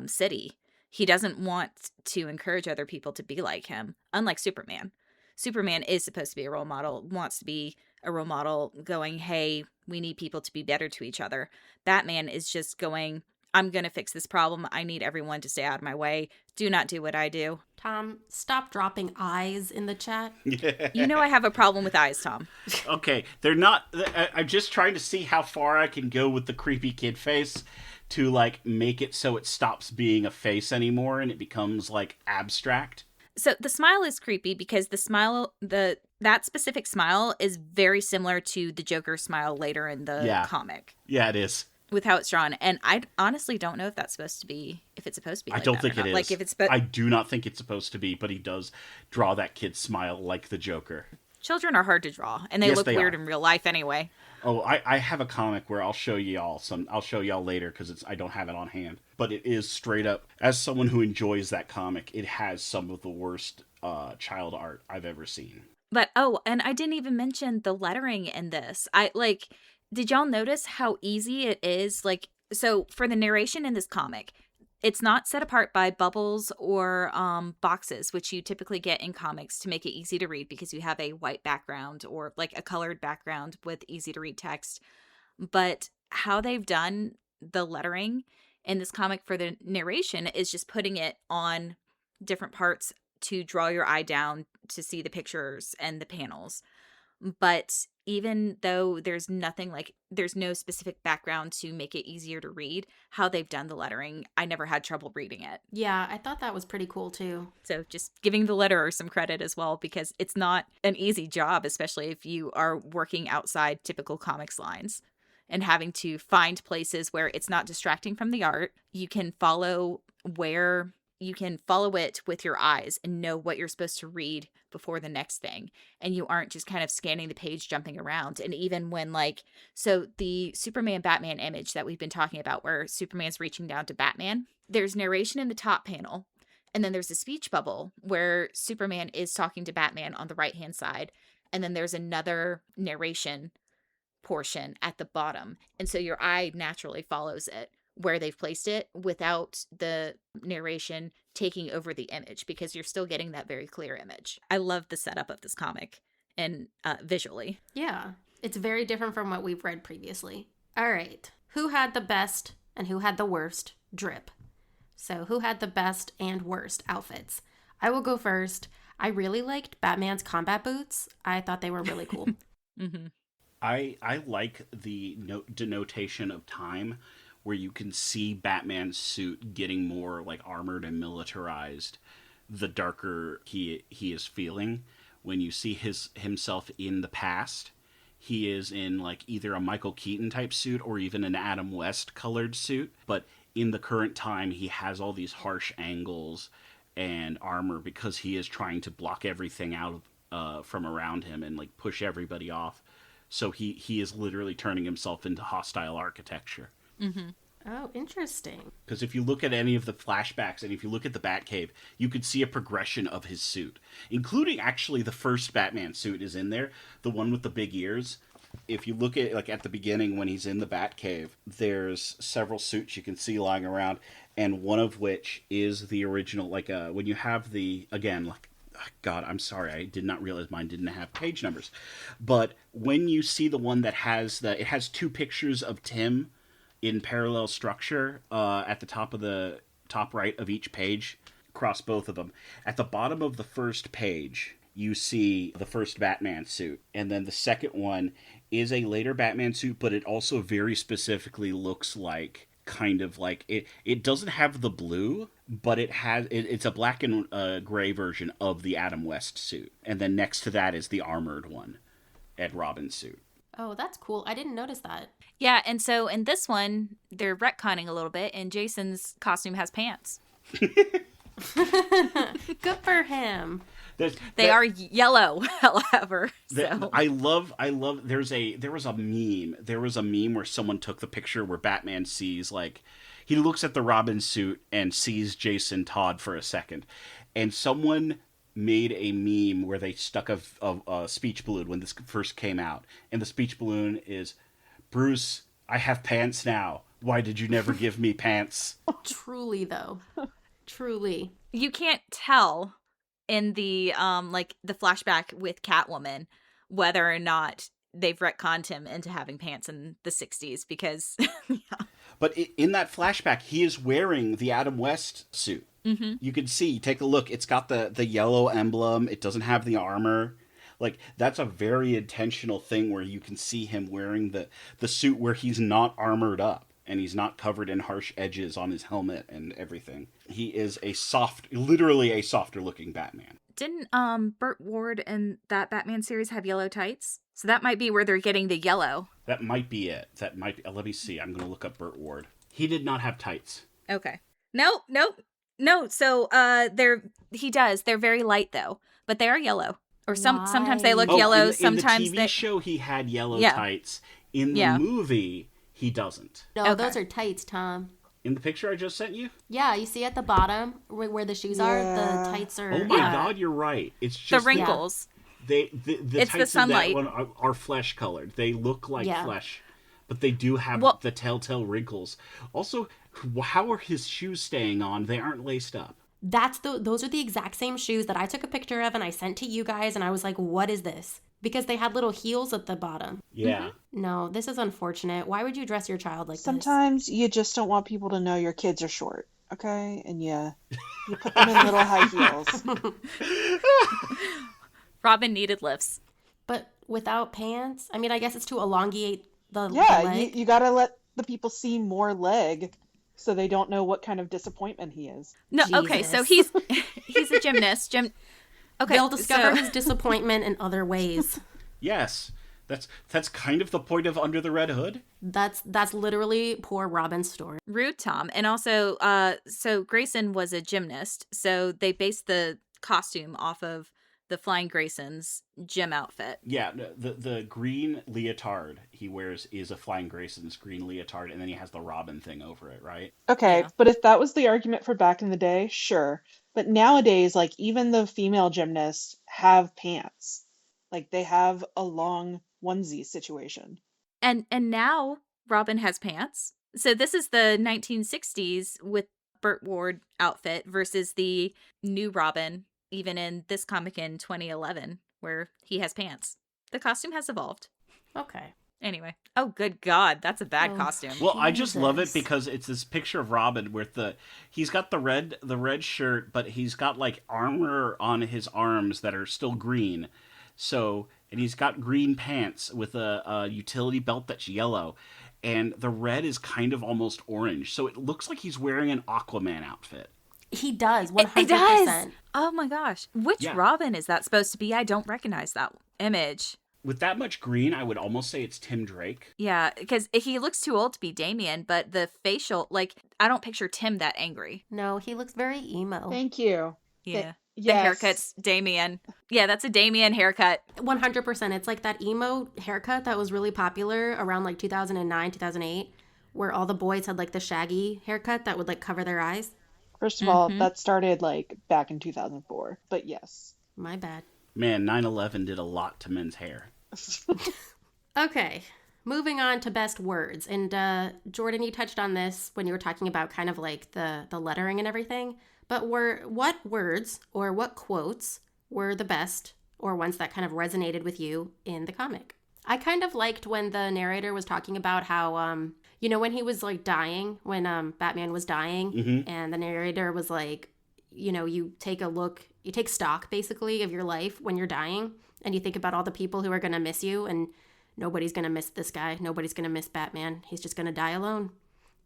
city. He doesn't want to encourage other people to be like him, unlike Superman. Superman is supposed to be a role model, wants to be a role model, going, hey, we need people to be better to each other. Batman is just going, I'm going to fix this problem. I need everyone to stay out of my way. Do not do what I do. Tom, stop dropping eyes in the chat. You know I have a problem with eyes, Tom. Okay, they're not. I'm just trying to see how far I can go with the creepy kid face to like make it so it stops being a face anymore and it becomes like abstract. So the smile is creepy because that specific smile is very similar to the Joker smile later in the comic. Yeah, it is. With how it's drawn, and I honestly don't know if it's supposed to be I like don't that think or it not. is. Like if it's I do not think it's supposed to be, but he does draw that kid smile like the Joker. Children are hard to draw, and they Yes, look they weird are. in real life anyway. Oh, I have a comic where I'll show y'all later because I don't have it on hand. But it is straight up, as someone who enjoys that comic, it has some of the worst child art I've ever seen. But and I didn't even mention the lettering in this. Did y'all notice how easy it is? Like, so for the narration in this comic, it's not set apart by bubbles or boxes, which you typically get in comics to make it easy to read because you have a white background or like a colored background with easy to read text. But how they've done the lettering in this comic for the narration is just putting it on different parts to draw your eye down to see the pictures and the panels. But even though there's no specific background to make it easier to read, how they've done the lettering, I never had trouble reading it. Yeah, I thought that was pretty cool too. So just giving the letterer some credit as well, because it's not an easy job, especially if you are working outside typical comics lines and having to find places where it's not distracting from the art. You can follow it with your eyes and know what you're supposed to read before the next thing. And you aren't just kind of scanning the page, jumping around. And even when so the Superman Batman image that we've been talking about where Superman's reaching down to Batman, there's narration in the top panel. And then there's a speech bubble where Superman is talking to Batman on the right-hand side. And then there's another narration portion at the bottom. And so your eye naturally follows it where they've placed it without the narration taking over the image, because you're still getting that very clear image. I love the setup of this comic and visually. Yeah, it's very different from what we've read previously. All right, who had the best and who had the worst drip? So who had the best and worst outfits? I will go first. I really liked Batman's combat boots. I thought they were really cool. Mm-hmm. I like the denotation of time where you can see Batman's suit getting more like armored and militarized the darker he is feeling. When you see himself in the past, he is in like either a Michael Keaton type suit or even an Adam West colored suit. But in the current time, he has all these harsh angles and armor because he is trying to block everything out from around him and like push everybody off. So he is literally turning himself into hostile architecture. Oh, interesting. Because if you look at any of the flashbacks and if you look at the Batcave, you could see a progression of his suit, including actually the first Batman suit is in there, the one with the big ears. If you look at like at the beginning when he's in the Batcave, there's several suits you can see lying around, and one of which is the original. Like when you have the again like. God, I'm sorry. I did not realize mine didn't have page numbers. But when you see the one that has it has two pictures of Tim in parallel structure at the top right of each page, across both of them. At the bottom of the first page, you see the first Batman suit. And then the second one is a later Batman suit, but it also very specifically looks like kind of like it doesn't have the blue, but it's a black and gray version of the Adam West suit. And then next to that is the armored one, Ed Robin's suit. Oh, that's cool. I didn't notice that. Yeah, and so in this one, they're retconning a little bit, and Jason's costume has pants. Good for him. They are yellow, however. So. I love. There was a meme where someone took the picture where Batman sees like he looks at the Robin suit and sees Jason Todd for a second, and someone made a meme where they stuck a speech balloon when this first came out, and the speech balloon is, "Bruce, I have pants now. Why did you never give me pants?" Truly, though. Truly. You can't tell in the like the flashback with Catwoman whether or not they've retconned him into having pants in the 60s because yeah. But in that flashback, he is wearing the Adam West suit. Mm-hmm. You can see, take a look. It's got the yellow emblem. It doesn't have the armor. Like, that's a very intentional thing where you can see him wearing the suit where he's not armored up and he's not covered in harsh edges on his helmet and everything. He is literally a softer looking Batman. Didn't Burt Ward in that Batman series have yellow tights? So that might be where they're getting the yellow. That might be it. Let me see. I'm going to look up Burt Ward. He did not have tights. Okay. No. So he does. They're very light though, but they are yellow. Or sometimes they look yellow. Sometimes in the TV show he had yellow tights. In the movie he doesn't. No, those are tights, Tom. In the picture I just sent you? Yeah, you see at the bottom where the shoes are, the tights are. Oh my God, you're right. It's just the wrinkles. The it's tights the sunlight. in that one are flesh colored. They look like flesh, but they do have the telltale wrinkles. Also, how are his shoes staying on? They aren't laced up. Those are the exact same shoes that I took a picture of and I sent to you guys, and I was like, "What is this?" Because they had little heels at the bottom. Yeah. Mm-hmm. No, this is unfortunate. Why would you dress your child like Sometimes you just don't want people to know your kids are short, okay? And you put them in little high heels. Robin needed lifts. But without pants? I mean, I guess it's to elongate the leg. You gotta let the people see more leg so they don't know what kind of disappointment he is. No, Jesus. Okay, so he's a gymnast. Okay, they'll discover his disappointment in other ways. Yes. That's kind of the point of Under the Red Hood. That's literally poor Robin's story. Rude, Tom. And also, so Grayson was a gymnast, so they based the costume off of the Flying Grayson's gym outfit. Yeah, the green leotard he wears is a Flying Grayson's green leotard, and then he has the Robin thing over it, right? Okay, but if that was the argument for back in the day, sure. But nowadays, like, even the female gymnasts have pants. Like, they have a long onesie situation. And now Robin has pants. So this is the 1960s with Burt Ward outfit versus the new Robin, even in this comic in 2011, where he has pants. The costume has evolved. Okay. Anyway. Oh, good God. That's a bad costume. Well, I just love it because it's this picture of Robin with he's got the red shirt, but he's got like armor on his arms that are still green. So, and he's got green pants with a utility belt that's yellow. And the red is kind of almost orange. So it looks like he's wearing an Aquaman outfit. He does, 100%. It does. Oh my gosh. Which Robin is that supposed to be? I don't recognize that image. With that much green, I would almost say it's Tim Drake. Yeah, because he looks too old to be Damien, but the facial, like, I don't picture Tim that angry. No, he looks very emo. Thank you. Yeah. The Yes. haircut's Damien. Yeah, that's a Damien haircut. 100%. It's like that emo haircut that was really popular around like 2009, 2008, where all the boys had like the shaggy haircut that would like cover their eyes. First of all, Mm-hmm. that started like back in 2004, but yes. My bad. Man, 9/11 did a lot to men's hair. Okay, moving on to best words. And Jordan, you touched on this when you were talking about kind of like the lettering and everything. But what words or what quotes were the best or ones that kind of resonated with you in the comic? I kind of liked when the narrator was talking about how when he was like dying, when Batman was dying, and the narrator was like, you take a look, you take stock basically of your life when you're dying, and you think about all the people who are going to miss you, and nobody's going to miss this guy. Nobody's going to miss Batman. He's just going to die alone.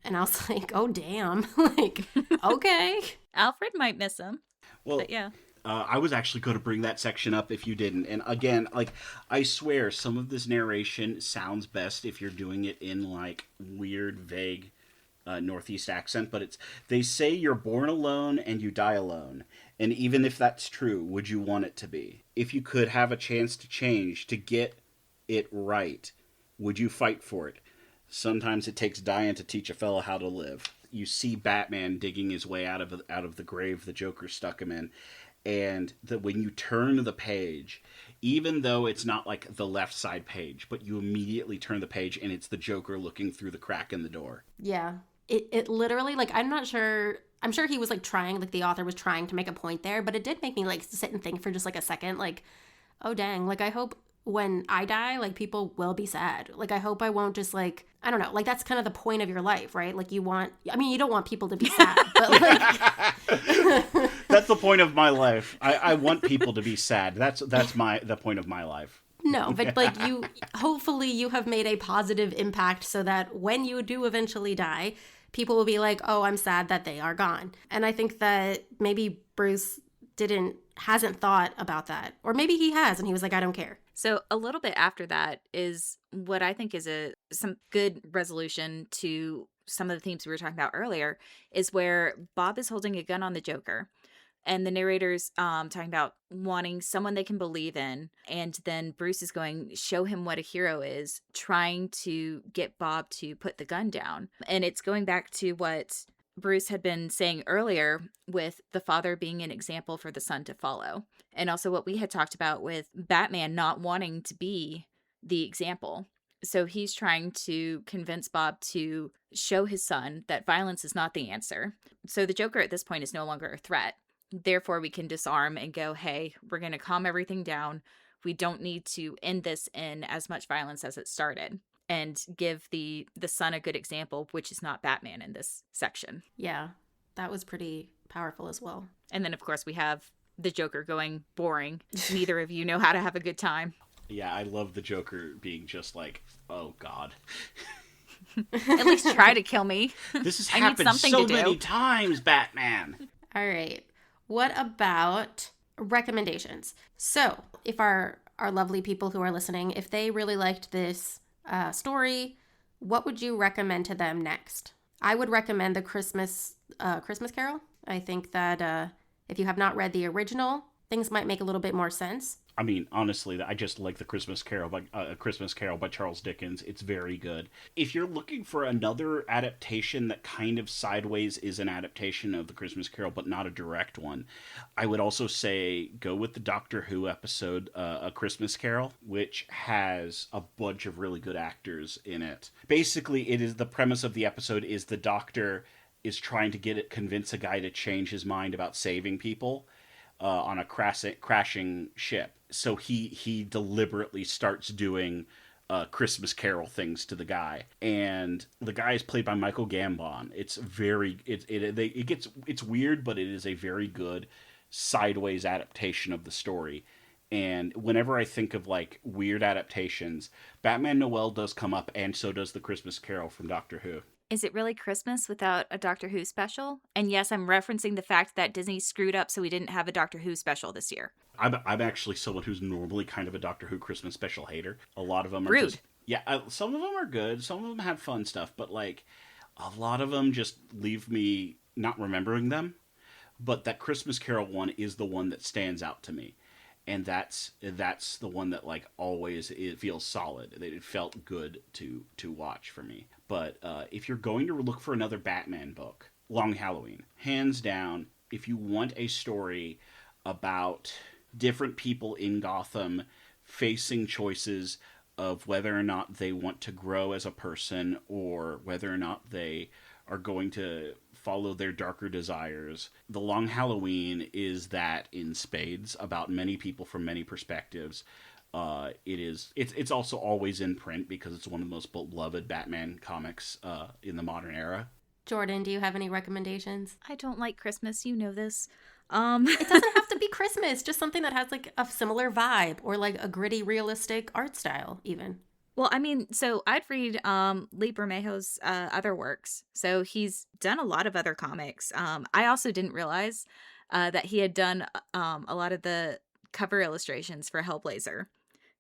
And I was like, oh, damn. Like, okay. Alfred might miss him, Well, but yeah. I was actually going to bring that section up if you didn't. And again, like, I swear some of this narration sounds best if you're doing it in, like, weird, vague Northeast accent. But they say you're born alone and you die alone. And even if that's true, would you want it to be? If you could have a chance to change, to get it right, would you fight for it? Sometimes it takes dying to teach a fella how to live. You see Batman digging his way out of the grave the Joker stuck him in, and when you turn the page, even though it's not like the left side page, but you immediately turn the page and it's the Joker looking through the crack in the door. Yeah. It literally, like, I'm not sure. I'm sure he was like trying, like the author was trying to make a point there, but it did make me like sit and think for just like a second, like, oh dang, like I hope when I die, like people will be sad. Like I hope I won't just like, I don't know, like that's kind of the point of your life, right? Like you don't want people to be sad, but like That's the point of my life. I want people to be sad. That's the point of my life. no, but like hopefully you have made a positive impact so that when you do eventually die, people will be like, oh, I'm sad that they are gone. And I think that maybe Bruce hasn't thought about that. Or maybe he has and he was like, I don't care. So a little bit after that is what I think is some good resolution to some of the themes we were talking about earlier, is where Bob is holding a gun on the Joker. And the narrator's talking about wanting someone they can believe in. And then Bruce is going, show him what a hero is, trying to get Bob to put the gun down. And it's going back to what Bruce had been saying earlier with the father being an example for the son to follow. And also what we had talked about with Batman not wanting to be the example. So he's trying to convince Bob to show his son that violence is not the answer. So the Joker at this point is no longer a threat. Therefore, we can disarm and go, hey, we're going to calm everything down. We don't need to end this in as much violence as it started, and give the son a good example, which is not Batman in this section. Yeah, that was pretty powerful as well. And then, of course, we have the Joker going, boring. Neither of you know how to have a good time. Yeah, I love the Joker being just like, oh God. At least try to kill me. This has I need happened something so to do. many times, Batman. All right. What about recommendations? So, if our lovely people who are listening, if they really liked this story, what would you recommend to them next? I would recommend the Christmas Carol. I think that if you have not read the original, things might make a little bit more sense. I mean, honestly, I just like the Christmas Carol by Charles Dickens. It's very good. If you're looking for another adaptation that kind of sideways is an adaptation of the Christmas Carol, but not a direct one, I would also say go with the Doctor Who episode, A Christmas Carol, which has a bunch of really good actors in it. Basically, the premise of the episode is the Doctor is trying to convince a guy to change his mind about saving people on a crashing ship. So he deliberately starts doing Christmas Carol things to the guy, and the guy is played by Michael Gambon. It's it's weird, but it is a very good sideways adaptation of the story. And whenever I think of like weird adaptations, Batman Noel does come up, and so does the Christmas Carol from Doctor Who. Is it really Christmas without a Doctor Who special? And yes, I'm referencing the fact that Disney screwed up so we didn't have a Doctor Who special this year. I'm actually someone who's normally kind of a Doctor Who Christmas special hater. A lot of them are Rude. just yeah. Some of them are good. Some of them have fun stuff, but like a lot of them just leave me not remembering them. But that Christmas Carol one is the one that stands out to me, and that's the one that like always it feels solid. It felt good to watch for me. But if you're going to look for another Batman book, Long Halloween, hands down. If you want a story about different people in Gotham facing choices of whether or not they want to grow as a person or whether or not they are going to follow their darker desires. The Long Halloween is that in spades about many people from many perspectives. It's also always in print because it's one of the most beloved Batman comics in the modern era. Jordan, do you have any recommendations? I don't like Christmas, you know this. It doesn't have to be Christmas, just something that has like a similar vibe or like a gritty, realistic art style, even. Well, I mean, so I'd read Lee Bermejo's other works. So he's done a lot of other comics. I also didn't realize that he had done a lot of the cover illustrations for Hellblazer.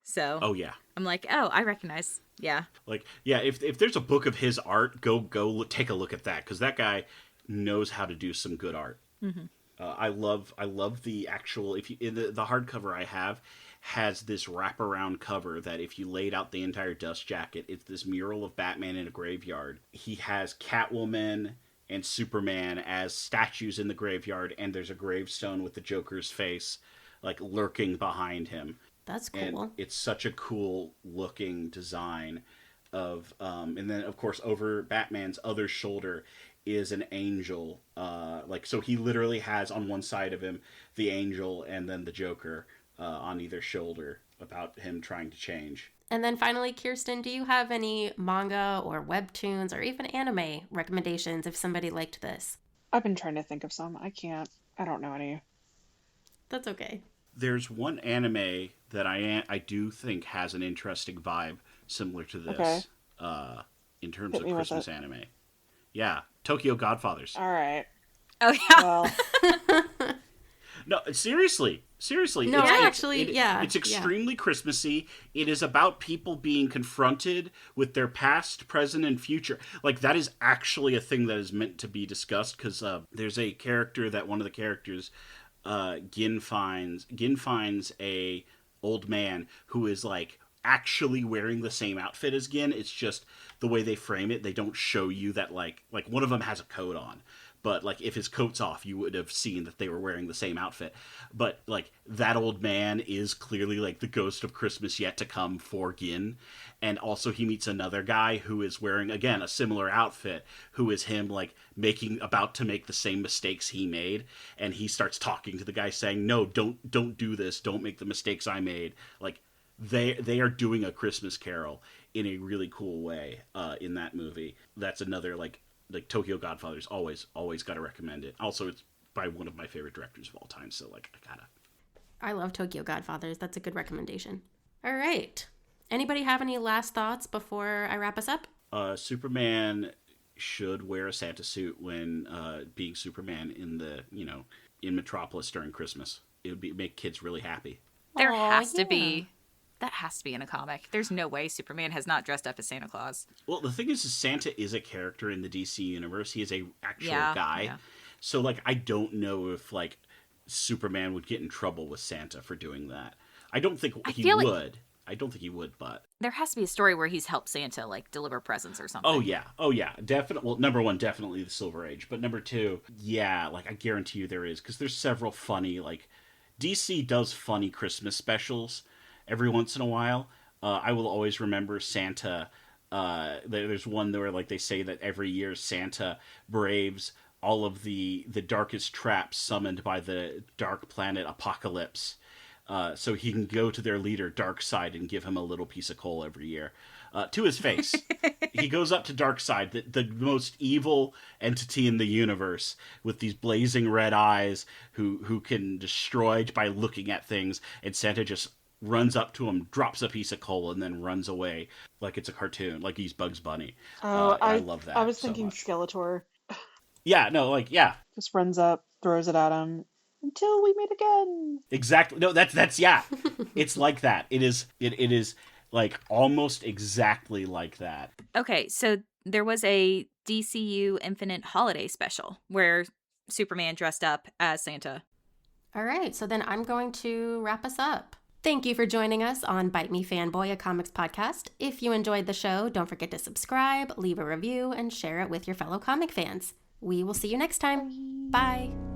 So Oh yeah. I'm like, oh, I recognize. Yeah. Like yeah, if there's a book of his art, go take a look at that because that guy knows how to do some good art. Mm-hmm. I love the actual if you in the hardcover I have has this wraparound cover that if you laid out the entire dust jacket, it's this mural of Batman in a graveyard. He has Catwoman and Superman as statues in the graveyard, and there's a gravestone with the Joker's face like lurking behind him. That's cool. And it's such a cool looking design of and then of course over Batman's other shoulder is an angel like so he literally has on one side of him the angel and then the Joker on either shoulder about him trying to change. And then finally, Kirsten, do you have any manga or webtoons or even anime recommendations if somebody liked this? I've been trying to think of some. I don't know any. That's okay. There's one anime that I do think has an interesting vibe similar to this in terms Hit of me with Christmas it. anime. Yeah, Tokyo Godfathers. All right. Oh, yeah. Well, No, seriously. No, It's yeah. extremely Christmassy. It is about people being confronted with their past, present, and future. Like, that is actually a thing that is meant to be discussed, because there's a character that one of the characters, Gin finds a old man who is, like, actually wearing the same outfit as Gin. It's just the way they frame it. They don't show you that, like one of them has a coat on. But, like, if his coat's off, you would have seen that they were wearing the same outfit. But, like, that old man is clearly, like, the ghost of Christmas yet to come for Gin. And also he meets another guy who is wearing, again, a similar outfit, who is him, like, about to make the same mistakes he made. And he starts talking to the guy saying, no, don't do this. Don't make the mistakes I made. Like, they are doing a Christmas Carol in a really cool way in that movie. That's another, like Tokyo Godfathers, always got to recommend it. Also, it's by one of my favorite directors of all time, so like I gotta. I love Tokyo Godfathers. That's a good recommendation. All right. Anybody have any last thoughts before I wrap us up? Superman should wear a Santa suit when being Superman in Metropolis during Christmas. It would make kids really happy. There Aw, has to yeah. be. That has to be in a comic. There's no way Superman has not dressed up as Santa Claus. Well, the thing is Santa is a character in the DC universe. He is a actual guy. Yeah. So, like, I don't know if, like, Superman would get in trouble with Santa for doing that. I don't think he feel like- would. I don't think he would, but... There has to be a story where he's helped Santa, like, deliver presents or something. Oh, yeah. Definitely. Well, number one, definitely the Silver Age. But number two, yeah, like, I guarantee you there is. Because there's several funny, like... DC does funny Christmas specials every once in a while. I will always remember Santa. There's one where, like, they say that every year Santa braves all of the darkest traps summoned by the dark planet Apocalypse. So he can go to their leader, Darkseid, and give him a little piece of coal every year. To his face. He goes up to Darkseid, the most evil entity in the universe, with these blazing red eyes, who can destroy by looking at things, and Santa just runs up to him, drops a piece of coal, and then runs away like it's a cartoon, like he's Bugs Bunny. Oh, And I love I that was so thinking much. Skeletor Yeah, no, like, yeah, just runs up, throws it at him until we meet again. exactly. No, that's yeah. It's like that. It is like almost exactly like that. Okay, so there was a DCU Infinite Holiday special where Superman dressed up as Santa. All right, so then I'm going to wrap us up. Thank you for joining us on Bite Me Fanboy, a comics podcast. If you enjoyed the show, don't forget to subscribe, leave a review, and share it with your fellow comic fans. We will see you next time. Bye.